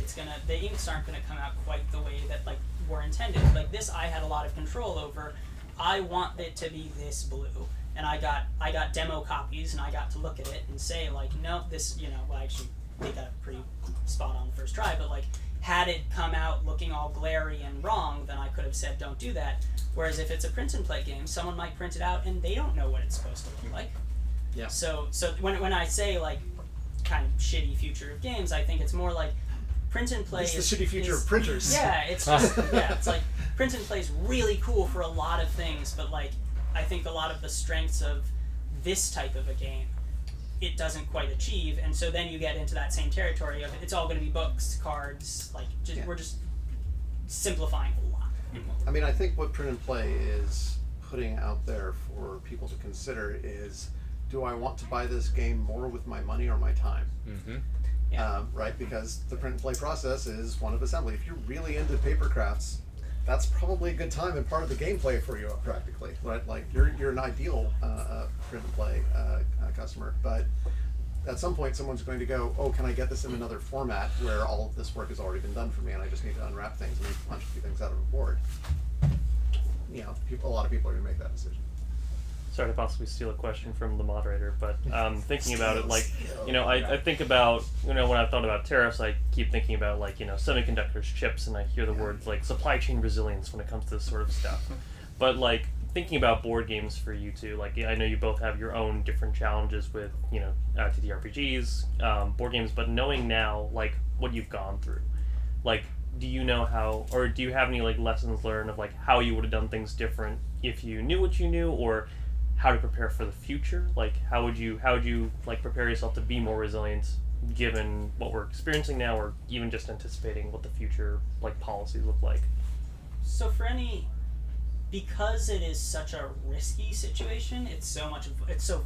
The inks aren't going to come out quite the way that like were intended. Like this, I had a lot of control over. I want it to be this blue, and I got demo copies, and I got to look at it and say like, no, this, well, actually they got it pretty spot on the first try, but like had it come out looking all glary and wrong, then I could have said don't do that. Whereas if it's a print and play game, someone might print it out and they don't know what it's supposed to look like. Yeah. So when I say like kind of shitty future of games, I think it's more like print and play. It's the shitty future of printers. Yeah, it's just it's like print and play is really cool for a lot of things, but like I think a lot of the strengths of this type of a game, it doesn't quite achieve, and so then you get into that same territory of it's all going to be books, cards, like we're just simplifying a lot. I mean, I think what print and play is putting out there for people to consider is, do I want to buy this game more with my money or my time? Mm-hmm. Yeah. Right, because the print and play process is one of assembly. If you're really into paper crafts, that's probably a good time and part of the gameplay for you, practically. Right, like you're an ideal print and play customer, but at some point someone's going to go, oh, can I get this in another format where all of this work has already been done for me and I just need to unwrap things and punch a few things out of a board? A lot of people are going to make that decision. Sorry to possibly steal a question from the moderator, but thinking about it, like, I think about, when I've thought about tariffs, I keep thinking about, like, semiconductors, chips, and I hear the words, like, supply chain resilience when it comes to this sort of stuff. But, like, thinking about board games for you two, like, I know you both have your own different challenges with, TTRPGs, board games, but knowing now, like, what you've gone through, like, do you know how, or do you have any, like, lessons learned of, like, how you would have done things different if you knew what you knew, or how to prepare for the future? Like, how would you like prepare yourself to be more resilient given what we're experiencing now, or even just anticipating what the future like policies look like? So because it is such a risky situation, it's so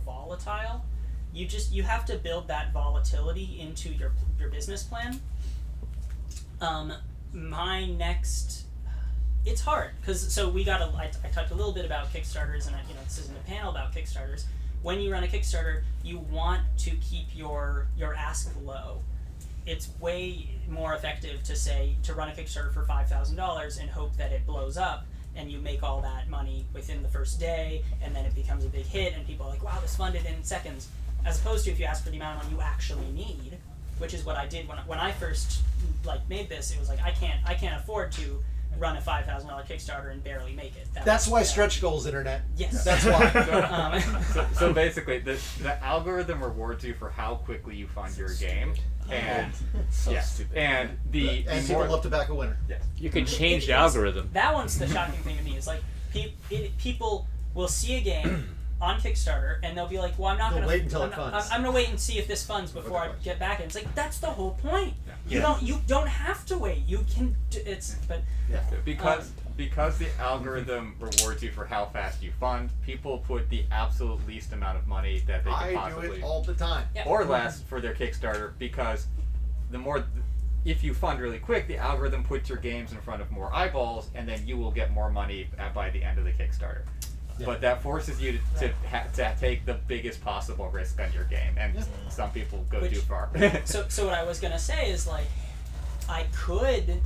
volatile. You have to build that volatility into your business plan. It's hard because I talked a little bit about Kickstarters, and this isn't a panel about Kickstarters. When you run a Kickstarter, you want to keep your ask low. It's way more effective to run a Kickstarter for $5,000 and hope that it blows up and you make all that money within the first day, and then it becomes a big hit and people are like, wow, this funded in seconds, as opposed to if you ask for the amount of money you actually need, which is what I did when I first made this. It was like I can't afford to run a $5,000 Kickstarter and barely make it. That's why stretch goals, internet. Yes. That's why. So basically, the algorithm rewards you for how quickly you fund your game, and Stupid. and and people love to back a winner. Yes. You can change the algorithm. That one's the shocking thing to me. Is like people will see a game on Kickstarter and they'll be like, well, I'm not going to wait until it funds. I'm going to wait and see if this funds before I get back in. It's like, that's the whole point. Yeah. You don't have to wait. You can because the algorithm rewards you for how fast you fund, people put the absolute least amount of money that they can possibly do it all the time. Yeah. or less for their Kickstarter, because if you fund really quick, the algorithm puts your games in front of more eyeballs, and then you will get more money by the end of the Kickstarter. Yeah. But that forces you to take the biggest possible risk on your game, and some people go too far. So what I was going to say is, like, I could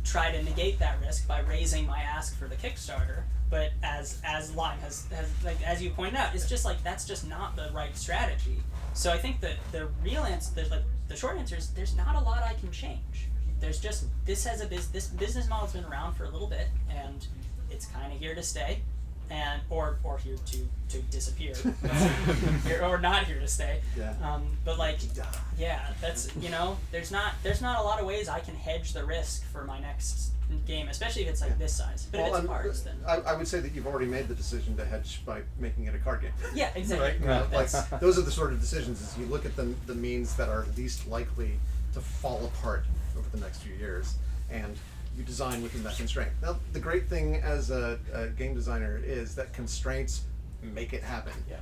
try to negate that risk by raising my ask for the Kickstarter, but as Lyme has like, as you pointed out, it's just like that's just not the right strategy. So I think that the real answer, the short answer is there's not a lot I can change. There's just this business model's been around for a little bit, and it's kind of here to stay, and or here to disappear, or not here to stay. Yeah. But like, yeah, that's there's not a lot of ways I can hedge the risk for my next game, especially if it's like this size. But if it's cards, then I would say that you've already made the decision to hedge by making it a card game. yeah, exactly. Right? Like those are the sort of decisions as you look at the means that are least likely to fall apart over the next few years, and you design within that constraint. Now, the great thing as a game designer is that constraints make it happen. Yeah.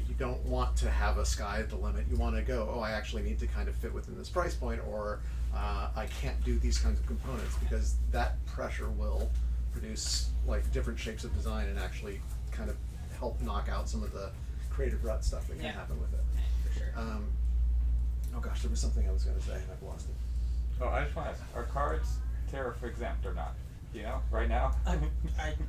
You don't want to have a sky at the limit. You want to go, oh, I actually need to kind of fit within this price point, or I can't do these kinds of components, because that pressure will produce like different shapes of design and actually kind of help knock out some of the creative rut stuff that can happen with it. Sure. Oh gosh, there was something I was going to say and I've lost it. Oh, I just want to ask, are cards tariff exempt or not? Do you know, right now?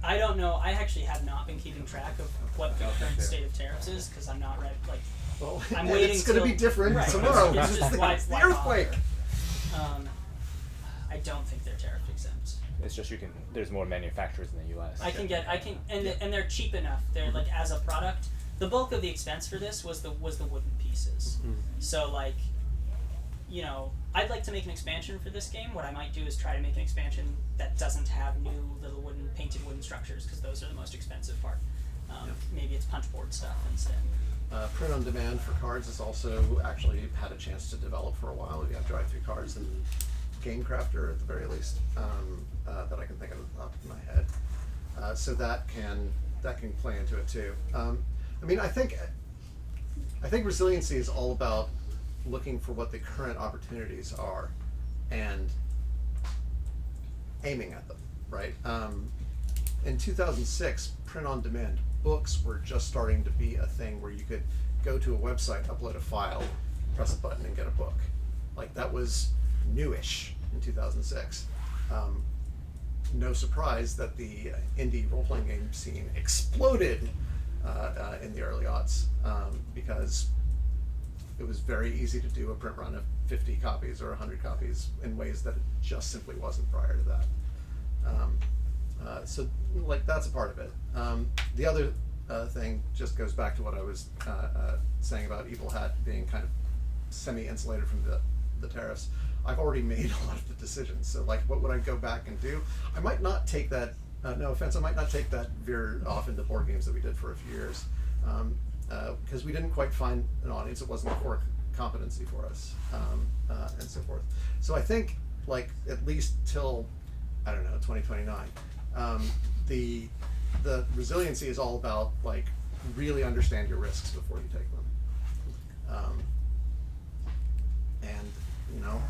I don't know. I actually have not been keeping track of what the current state of tariffs is because I'm not ready. Like, Well, I'm waiting. it's going to be different right, tomorrow. It's just why the earthquake. I don't think they're tariff exempt. It's just there's more manufacturers in the U.S. And they're cheap enough. They're like as a product. The bulk of the expense for this was the wooden pieces. So like, you know, I'd like to make an expansion for this game. What I might do is try to make an expansion that doesn't have new little painted wooden structures because those are the most expensive part. Maybe it's punchboard stuff instead. Print on demand for cards has also actually had a chance to develop for a while. We have drive-through cards and Game Crafter at the very least that I can think of at the top of my head. So that can play into it too. I mean, I think resiliency is all about looking for what the current opportunities are and aiming at them, right? In 2006, print-on-demand books were just starting to be a thing where you could go to a website, upload a file, press a button, and get a book. Like, that was newish in 2006. No surprise that the indie role-playing game scene exploded in the early aughts because it was very easy to do a print run of 50 copies or 100 copies in ways that it just simply wasn't prior to that. So, like, that's a part of it. The other thing just goes back to what I was saying about Evil Hat being kind of semi-insulated from the tariffs. I've already made a lot of the decisions. So, like, what would I go back and do? I might not take that, no offense, I might not take that veer off into board games that we did for a few years. Because we didn't quite find an audience. It wasn't a core competency for us, and so forth. So I think, like, at least till, I don't know, 2029, the resiliency is all about, like, really understand your risks before you take them. And, you know,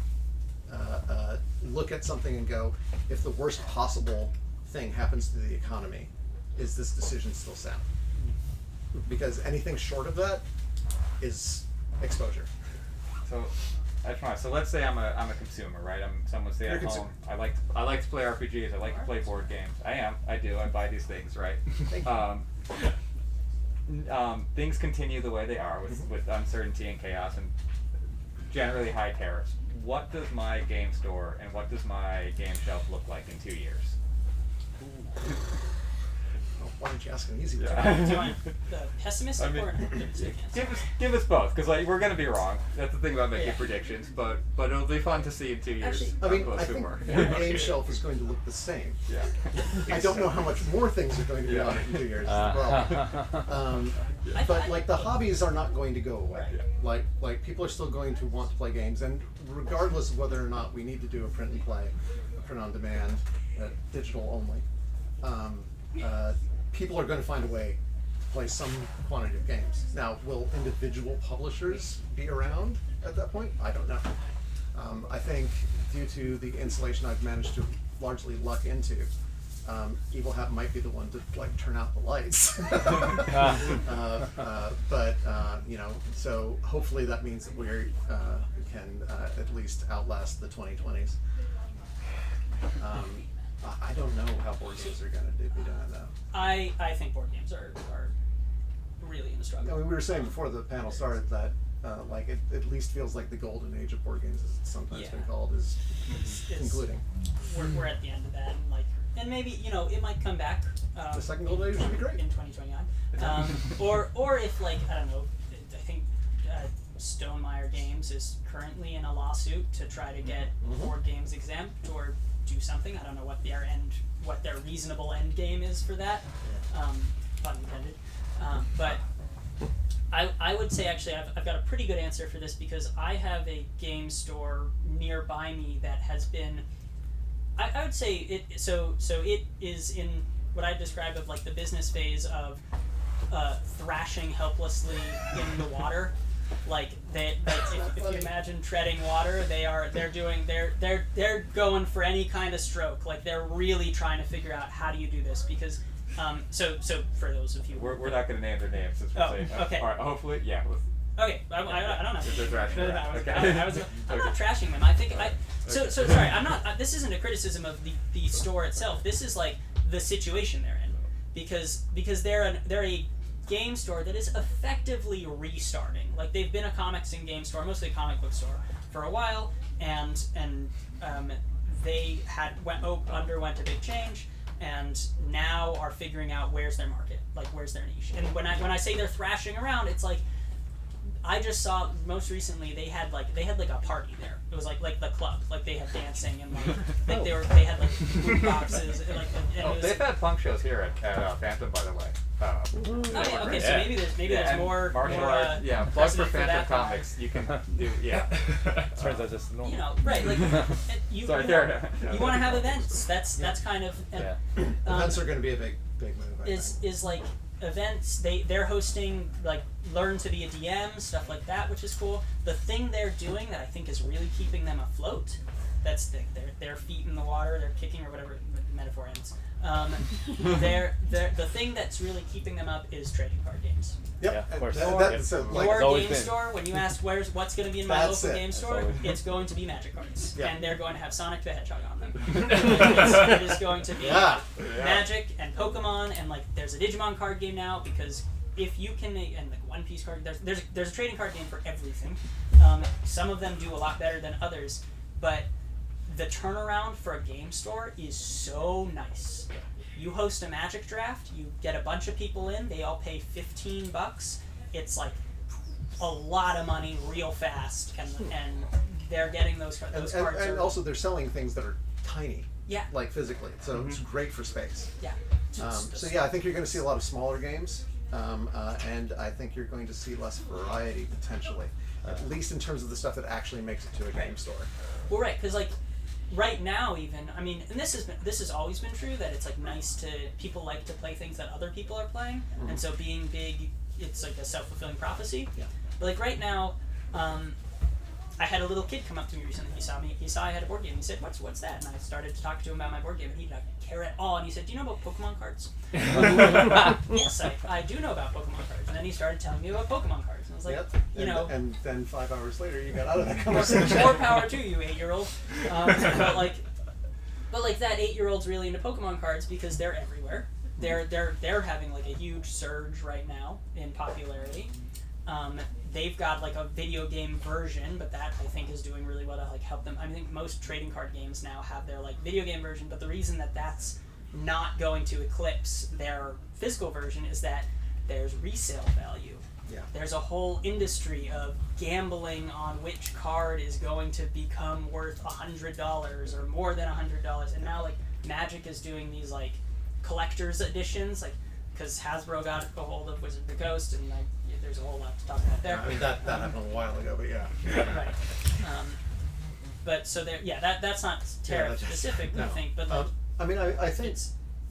look at something and go, if the worst possible thing happens to the economy, is this decision still sound? Because anything short of that is exposure. So, so let's say I'm a consumer, right? I'm someone staying at home. I like to play RPGs. I like to play board games. I do. I buy these things, right? Things continue the way they are with uncertainty and chaos and generally high tariffs. What does my game store and what does my game shelf look like in 2 years? Why don't you ask an easy one? Do you want the pessimistic or an optimistic answer? Give us both, because like we're gonna be wrong. That's the thing about making predictions, but it'll be fun to see in 2 years. Actually, I mean, close I we think were. your game shelf is going to look the same. Yeah. I don't know how much more things are going to be on it in 2 years as well. But like the hobbies are not going to go away. Yeah. Like people are still going to want to play games, and regardless of whether or not we need to do a print and play, a print on demand, digital only, people are going to find a way to play some quantity of games. Now, will individual publishers be around at that point? I don't know. I think due to the insulation I've managed to largely luck into, Evil Hat might be the one to like turn out the lights. But you know, so hopefully that means that we can at least outlast the 2020s. I don't know how board games are going to be doing that. I think board games are really in the struggle. I mean, we were saying before the panel started that like it at least feels like the golden age of board games, as it's sometimes been called, is concluding. We're at the end of that, and like, and maybe, you know, it might come back. The second golden age would be great in 2029. Or if, like, I don't know, I think Stonemaier Games is currently in a lawsuit to try to get board games exempt or do something. I don't know what their reasonable end game is for that. Pun intended. But I would say actually I've got a pretty good answer for this because I have a game store nearby me that has been, I would say it so it is in what I describe of like the business phase of thrashing helplessly in the water. Like if you imagine treading water, they're going for any kind of stroke. Like they're really trying to figure out how do you do this because so for those of you we're not going to name their names since we're saying okay. all right, hopefully Okay, I don't have They're thrashing No, around. I was, Okay. I'm not trashing them. I think so sorry. I'm not. This isn't a criticism of the store itself. This is like the situation they're in, because they're a game store that is effectively restarting. Like they've been a comics and game store, mostly a comic book store, for a while, and they underwent a big change, and now are figuring out where's their market, like where's their niche. And when I say they're thrashing around, it's like I just saw most recently they had like a party there. It was like the club, like they had dancing and like they had like food boxes and like and it was, They've had punk shows here at Fantom, by the way. oh, yeah, okay, so maybe there's and more martial more, arts. Yeah, plug for precedent for Fantom that than Comics. You can do Turns out just normal. you know, right? Like you Sorry, you Karen. want to have events. That's kind of Yeah. Events are going to be a big move. I think. is like events. They're hosting like learn to be a DM, stuff like that, which is cool. The thing they're doing that I think is really keeping them afloat. That's their feet in the water. They're kicking or whatever the metaphor ends. The thing that's really keeping them up is trading card games. Yep, Yeah, of course. That's Yeah. like, Your always game been. store, when you ask what's going to be in my That's local it. game That's store, always it's going to be Magic cards, Yeah. and they're going to have Sonic the Hedgehog on them. It is going to be Yeah. Magic and Pokemon, and like there's a Digimon card game now, because if you can make, and like One Piece card, there's a trading card game for everything. Some of them do a lot better than others, but the turnaround for a game store is so nice. You host a Magic draft, you get a bunch of people in, they all pay $15. It's like a lot of money real fast, and they're getting those cards. and also they're selling things that are tiny, Yeah, like physically, so it's great for space. yeah. So yeah, I think you're going to see a lot of smaller games, and I think you're going to see less variety potentially, at least in terms of the stuff that actually makes it to a game store. Well, right, because like right now, even I mean, and this has always been true, that it's like nice to people like to play things that other people are playing, and so being big, it's like a self-fulfilling prophecy. Yeah. But like right now, I had a little kid come up to me recently. He saw I had a board game. He said, "What's that?" And I started to talk to him about my board game, and he didn't care at all. And he said, "Do you know about Pokemon cards?" Yes, I do know about Pokemon cards. And then he started telling me about Pokemon cards, and I was like, Yep. you know. And then 5 hours later, you got out of that conversation. More power to you, 8-year-old. But like that 8-year-old's really into Pokemon cards because they're everywhere. They're having like a huge surge right now in popularity. They've got like a video game version, but that I think is doing really well to like help them. I think most trading card games now have their like video game version, but the reason that that's not going to eclipse their physical version is that there's resale value. Yeah. There's a whole industry of gambling on which card is going to become worth $100 or more than $100, and now like Magic is doing these like collector's editions, like because Hasbro got a hold of Wizard of the Coast, and like there's a whole lot to talk about there. I mean that happened a while ago, but yeah. Right. But so there, yeah, that's not tariff specific, I think, but like I mean, I think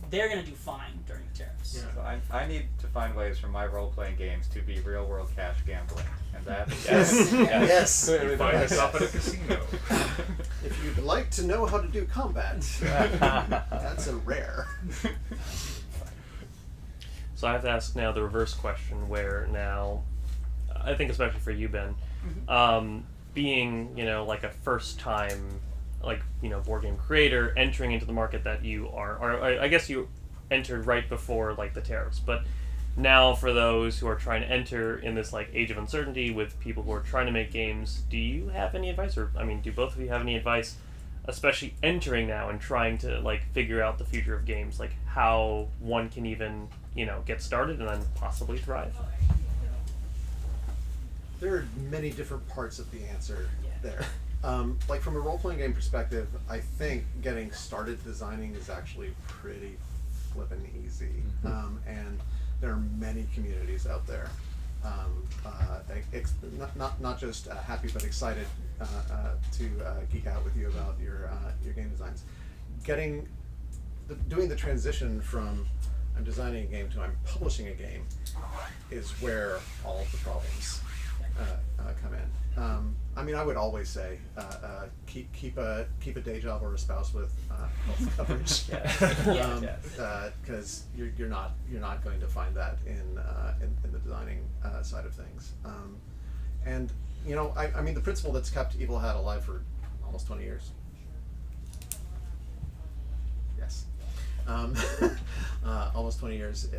they're gonna do fine during tariffs. Yeah. So I need to find ways for my role-playing games to be real-world cash gambling, and that Yes. yes. You find yourself at a casino. If you'd like to know how to do combat, that's a rare. So I have to ask now the reverse question, where now, I think especially for you, Ben, being, like a first time, board game creator, entering into the market that you are, or I guess you entered right before, like, the tariffs, but now for those who are trying to enter in this, like, age of uncertainty with people who are trying to make games, do you have any advice, or, do both of you have any advice, especially entering now and trying to, like, figure out the future of games, like, how one can even, get started and then possibly thrive? There are many different parts of the answer there. Like from a role-playing game perspective, I think getting started designing is actually pretty flippin' easy. And there are many communities out there. Not just happy but excited to geek out with you about your game designs. Doing the transition from I'm designing a game to I'm publishing a game is where all of the problems come in. I mean, I would always say keep a day job or a spouse with health coverage, because you're not going to find that in the designing side of things. And I mean, the principle that's kept Evil Hat alive for almost 20 years. Yes. Almost 20 years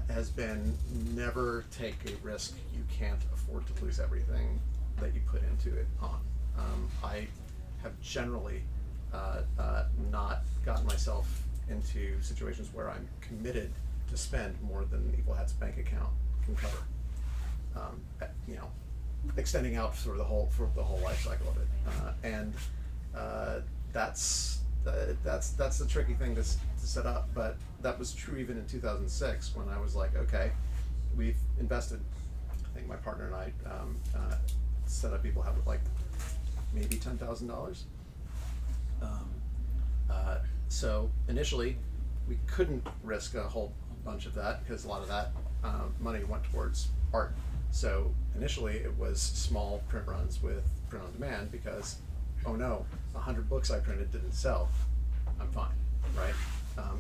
has been never take a risk you can't afford to lose everything that you put into it on. I have generally not gotten myself into situations where I'm committed to spend more than Evil Hat's bank account can cover. Extending out for the whole life cycle of it, and that's the tricky thing to set up. But that was true even in 2006 when I was like, okay, we've invested. I think my partner and I set up Evil Hat with like maybe $10,000. So initially, we couldn't risk a whole bunch of that because a lot of that money went towards art. So initially it was small print runs with print on demand because, oh no, 100 books I printed didn't sell. I'm fine, right?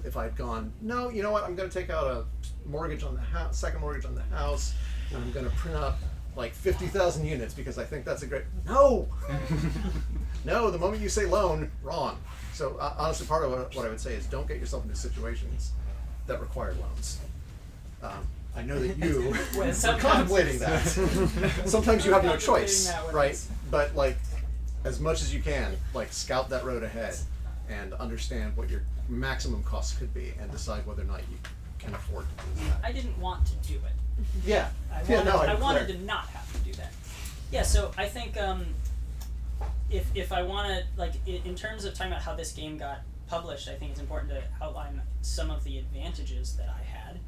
If I'd gone, no, you know what, I'm going to take out a mortgage on the house, second mortgage on the house, and I'm going to print up like 50,000 units because I think that's a great, no! No, the moment you say loan, wrong. So honestly, part of what I would say is don't get yourself into situations that require loans. I know that you are contemplating that. Sometimes you have no choice, right? But like, as much as you can, like scout that road ahead and understand what your maximum costs could be and decide whether or not you can afford to do that. I didn't want to do it. Yeah. I wanted to not have to do that. Yeah, so I think if I want to, like, in terms of talking about how this game got published, I think it's important to outline some of the advantages that I had,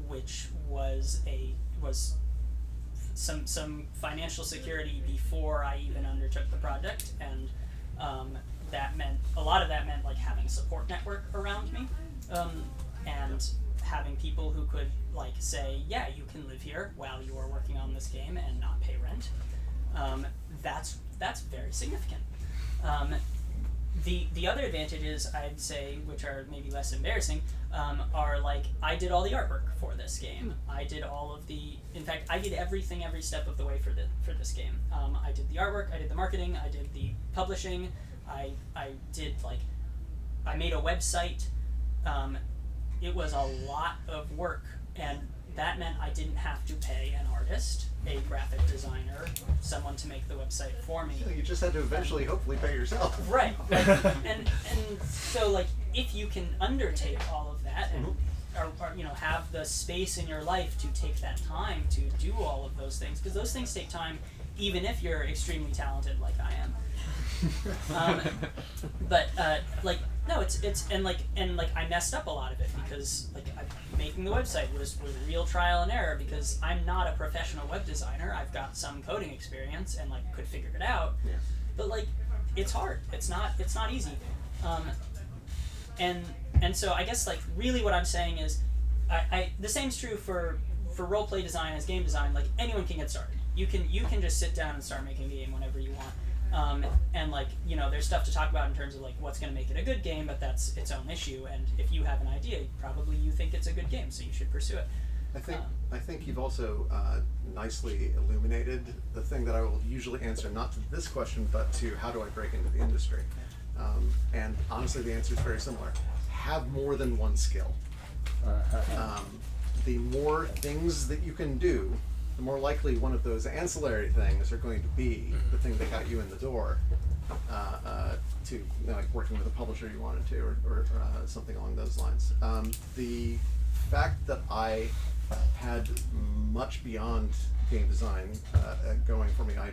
which was some financial security before I even undertook the project, and a lot of that meant like having a support network around me, and having people who could like say, yeah, you can live here while you are working on this game and not pay rent. That's very significant. The other advantages I'd say, which are maybe less embarrassing, are like I did all the artwork for this game. I did in fact, I did everything every step of the way for this game. I did the artwork, I did the marketing, I did the publishing, I made a website. It was a lot of work, and that meant I didn't have to pay an artist, a graphic designer, someone to make the website for me. You just had to eventually, hopefully, pay yourself. Right. and so like if you can undertake all of that and or have the space in your life to take that time to do all of those things, because those things take time, even if you're extremely talented like I am. I messed up a lot of it because making the website was real trial and error because I'm not a professional web designer. I've got some coding experience and could figure it out. Yeah. But it's hard. It's not easy. And so I guess really what I'm saying is the same's true for role-play design as game design. Anyone can get started. You can just sit down and start making a game whenever you want. There's stuff to talk about in terms of what's going to make it a good game, but that's its own issue. And if you have an idea, probably you think it's a good game, so you should pursue it. I think you've also nicely illuminated the thing that I will usually answer, not to this question, but to how do I break into the industry. And honestly, the answer is very similar. Have more than one skill. The more things that you can do, the more likely one of those ancillary things are going to be the thing that got you in the door to working with a publisher you wanted to, or something along those lines. The fact that I had much beyond game design going for me, I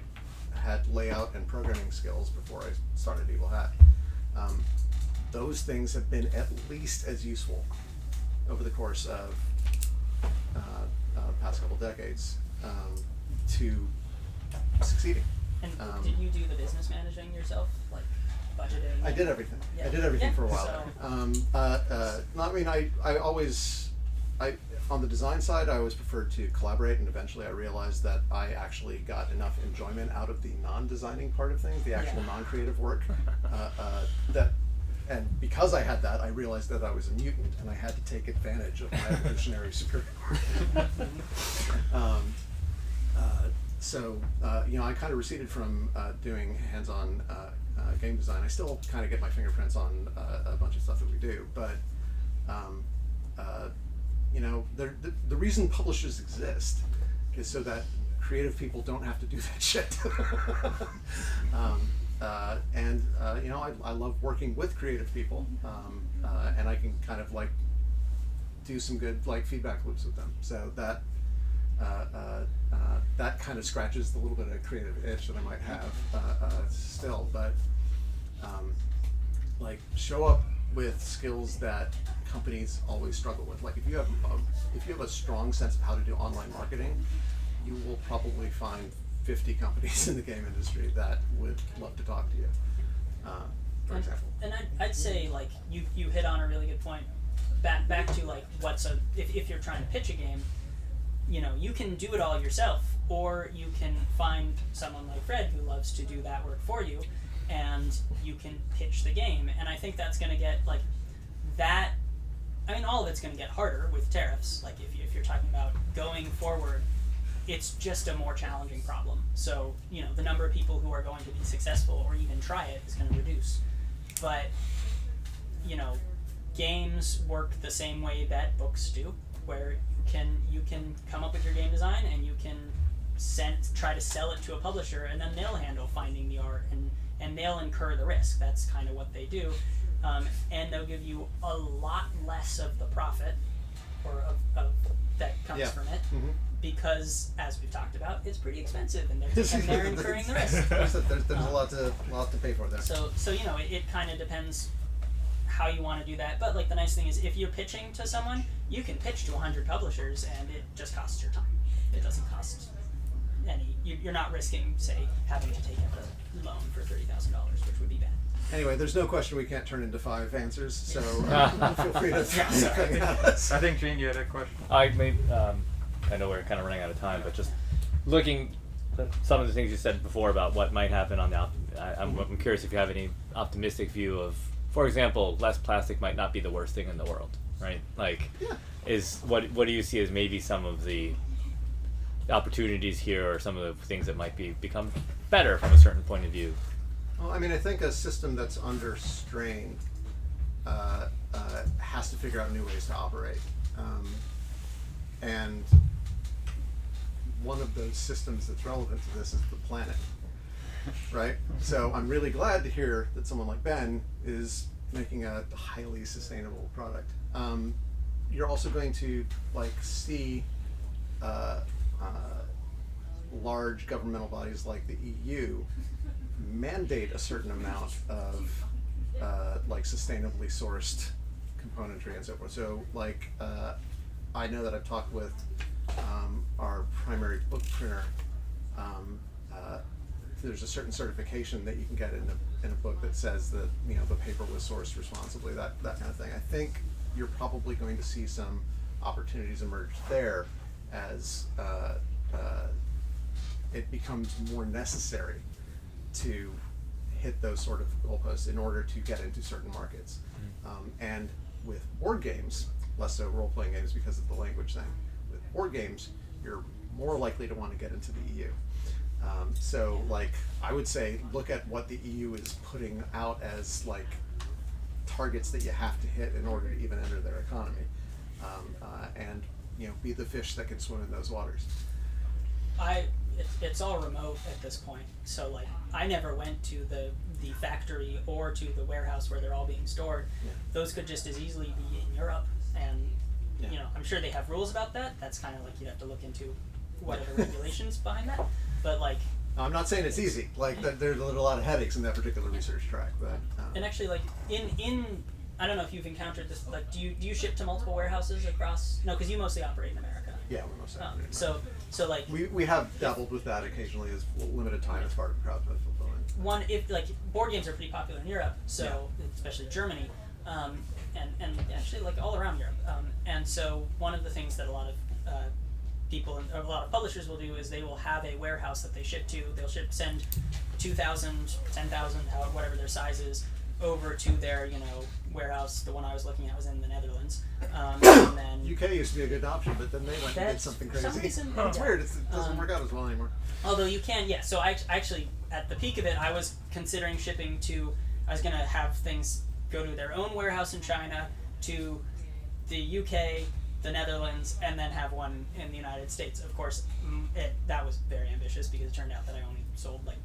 had layout and programming skills before I started Evil Hat. Those things have been at least as useful over the course of past couple decades to succeeding. And did you do the business managing yourself, budgeting? I did everything. Yeah. I did everything for a while. So. I always on the design side, I always preferred to collaborate, and eventually I realized that I actually got enough enjoyment out of the non-designing part of things, the actual non-creative work, and because I had that, I realized that I was a mutant, and I had to take advantage of my evolutionary superiority. So I kind of receded from doing hands-on game design. I still kind of get my fingerprints on a bunch of stuff that we do, but the reason publishers exist is so that creative people don't have to do that shit. I love working with creative people, and I can kind of like do some good like feedback loops with them. So that that kind of scratches the little bit of creative itch that I might have still, but like show up with skills that companies always struggle with. Like if you have a strong sense of how to do online marketing, you will probably find 50 companies in the game industry that would love to talk to you, for example. And I'd say like you hit on a really good point. Back to like if you're trying to pitch a game, you can do it all yourself, or you can find someone like Fred who loves to do that work for you, and you can pitch the game. And I think that's going to get like that. I mean, all of it's going to get harder with tariffs. Like if you're talking about going forward, it's just a more challenging problem. So the number of people who are going to be successful or even try it is going to reduce. But games work the same way that books do, where you can come up with your game design and you can try to sell it to a publisher, and then they'll handle finding the art and they'll incur the risk. That's kind of what they do, and they'll give you a lot less of the profit or of that comes from it, because as we've talked about, it's pretty expensive, and they're incurring the risk. There's a lot to pay for there. So it kind of depends how you want to do that. But like the nice thing is, if you're pitching to someone, you can pitch to 100 publishers, and it just costs your time. It doesn't cost any. You're not risking, say, having to take out a loan for $30,000, which would be bad. Anyway, there's no question we can't turn into 5 answers, so feel free to throw something at us. I think Gene, you had a question. I know we're kind of running out of time, but just looking at some of the things you said before about what might happen on the. I'm curious if you have any optimistic view of, for example, less plastic might not be the worst thing in the world, right? Like, what do you see as maybe some of the opportunities here, or some of the things that might become better from a certain point of view? Well, I mean, I think a system that's under strain has to figure out new ways to operate, and one of those systems that's relevant to this is the planet, right? So I'm really glad to hear that someone like Ben is making a highly sustainable product. You're also going to see large governmental bodies like the EU mandate a certain amount of sustainably sourced componentry and so forth. So I know that I've talked with our primary book printer. There's a certain certification that you can get in a book that says that the paper was sourced responsibly, that kind of thing. I think you're probably going to see some opportunities emerge there as it becomes more necessary to hit those sort of goalposts in order to get into certain markets. And with board games, less so role-playing games because of the language thing, with board games, you're more likely to want to get into the EU. I would say look at what the EU is putting out as targets that you have to hit in order to even enter their economy, and be the fish that can swim in those waters. It's all remote at this point, so I never went to the factory or to the warehouse where they're all being stored. Those could just as easily be in Europe, and I'm sure they have rules about that. That's kind of you'd have to look into what are the regulations behind that, but I'm not saying it's easy. There's a lot of headaches in that particular research track, but and actually in I don't know if you've encountered this. Do you ship to multiple warehouses across? No, because you mostly operate in America. Yeah, we mostly operate in America. So we have dabbled with that occasionally as limited time as part of crowdfunding fulfillment. If board games are pretty popular in Europe, so especially Germany, and actually all around Europe, and so one of the things that a lot of a lot of publishers will do is they will have a warehouse that they ship to. They'll send 2,000, 10,000, whatever their size is, over to their warehouse. The one I was looking at was in the Netherlands, and then UK used to be a good option, but then they went and did That's- something for some crazy. reason, It's yeah. weird. It doesn't work out as well anymore. although you can, yeah. So I actually, at the peak of it, I was considering shipping to. I was gonna have things go to their own warehouse in China, to the UK, the Netherlands, and then have one in the United States. Of course, that was very ambitious because it turned out that I only sold like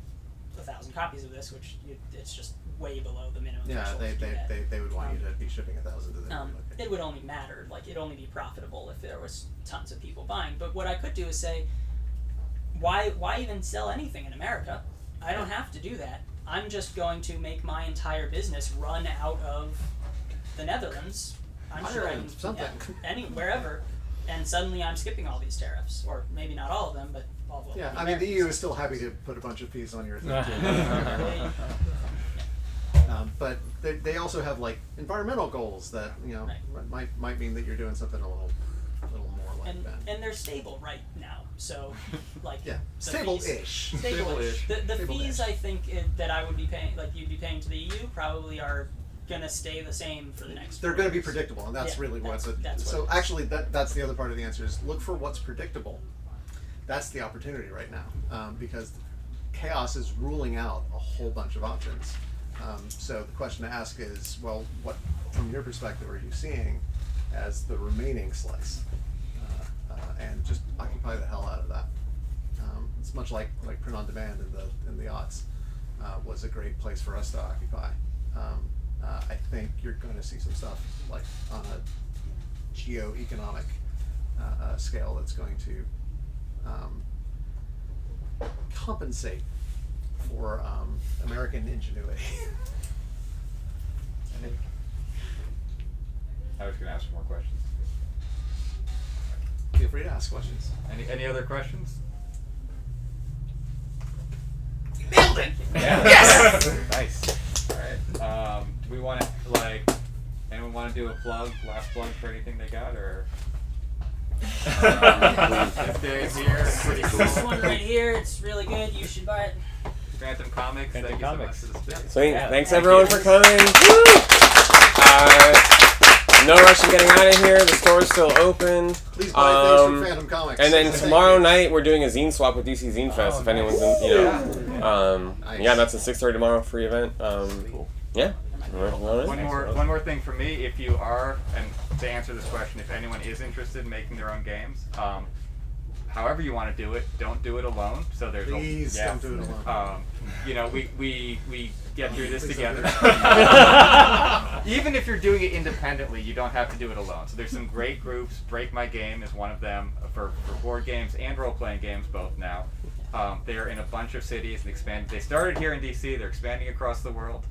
1,000 copies of this, which it's just way below the minimum Yeah, threshold to do that. they would want you to be shipping 1,000 to them. Okay. It would only matter, like it'd only be profitable if there was tons of people buying. But what I could do is say, why even sell anything in America? I don't have to do that. I'm just going to make my entire business run out of the Netherlands. I'm sure I can something. wherever, and suddenly I'm skipping all these tariffs, or maybe not all of them, but all of them. Yeah, I mean, the EU is still happy to put a bunch of fees on your thing too. But they also have like environmental goals that might mean that you're doing something a little more like that. And they're stable right now, so like Yeah, the stable-ish. fees- stable-ish. The Stable-ish. fees I think that I would be paying, like you'd be paying to the EU, probably are gonna stay the same for the next. They're 4 going to be years. predictable, and that's Yeah, really what's it. that's what So it is. actually, that's the other part of the answer is look for what's predictable. That's the opportunity right now, because chaos is ruling out a whole bunch of options. So the question to ask is, well, what from your perspective are you seeing as the remaining slice, and just occupy the hell out of that. It's much like print on demand in the aughts was a great place for us to occupy. I think you're going to see some stuff like on a geo-economic scale that's going to compensate for American ingenuity. I was going to ask some more questions. Feel free to ask questions. Any other questions? Nailed it! Yes! Nice. All right. Do we want to anyone want to do a last plug for anything they got, or? This day is here. It's pretty cool. This one right here, it's really good. You should buy it. Fantom Comics. Fantom Thank Comics. you so much for this day. Sweet. Yeah, Thanks thank everyone you. for coming. No rush in getting out of here. The store's still open. Please buy things from Fantom Comics. And then Thank tomorrow you. night we're doing a zine swap with DC Zine Fest. If anyone's in, Nice. yeah, that's at 6:30 tomorrow. Free event. Yeah. One more thing from me. If you are, and to answer this question, if anyone is interested in making their own games, however you want to do it, don't do it alone. So there's Please don't do it alone. We get through this together. Even if you're doing it independently, you don't have to do it alone. So there's some great groups. Break My Game is one of them for board games and role-playing games both now. They're in a bunch of cities and expand. They started here in DC. They're expanding across the world.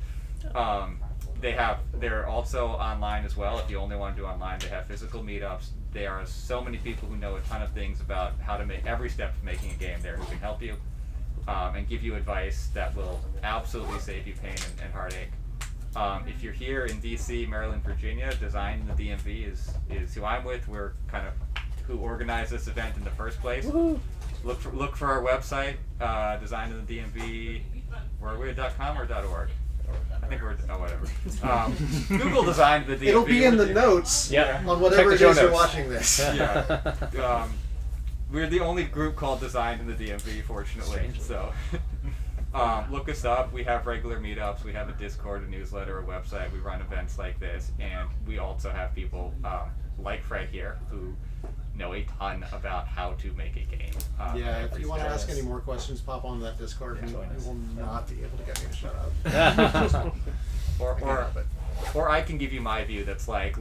They're also online as well. If you only want to do online, they have physical meetups. There are so many people who know a ton of things about how to make every step of making a game there who can help you and give you advice that will absolutely save you pain and heartache. If you're here in DC, Maryland, Virginia, Design in the DMV is who I'm with. We're kind of who organized this event in the first place. Woohoo. Look for our website, Design in the DMV. Were we .com or .org? I think we're whatever. Google Design in the DMV. It'll be in the notes Yeah. on whatever Check it the is show you're notes. watching this. Yeah. We're the only group called Designed in the DMV, fortunately. So look us up. We have regular meetups. We have a Discord, a newsletter, a website. We run events like this, and we also have people like Fred here who know a ton about how to make a game. Yeah, if every you want to step. ask any more questions, pop on that Discord, and join you us. will not be able to get me to shut up. Or I can give you my view. That's like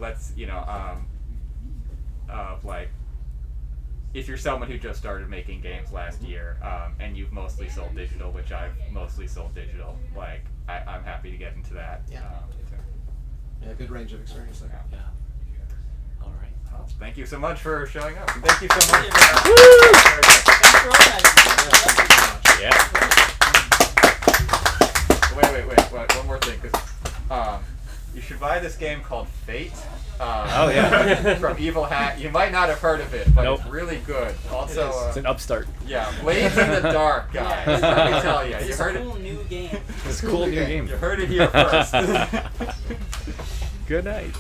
if you're someone who just started making games last year and you've mostly sold digital, which I've mostly sold digital, I'm happy to get into that. Yeah. Yeah, good range of experience there. Yeah. All right. Well, thank you so much for showing up. And thank you so much. Thanks for organizing. Yeah. Wait. One more thing, because you should buy this. this game called Fate. Oh, yeah. From Evil Hat. You might not have heard of it, but Nope. it's really good. Also, It's an upstart. yeah, Blades in the Dark, guys. Let me tell you, you It's heard a it. cool new game. It's a cool new game. You heard it here first. Good night.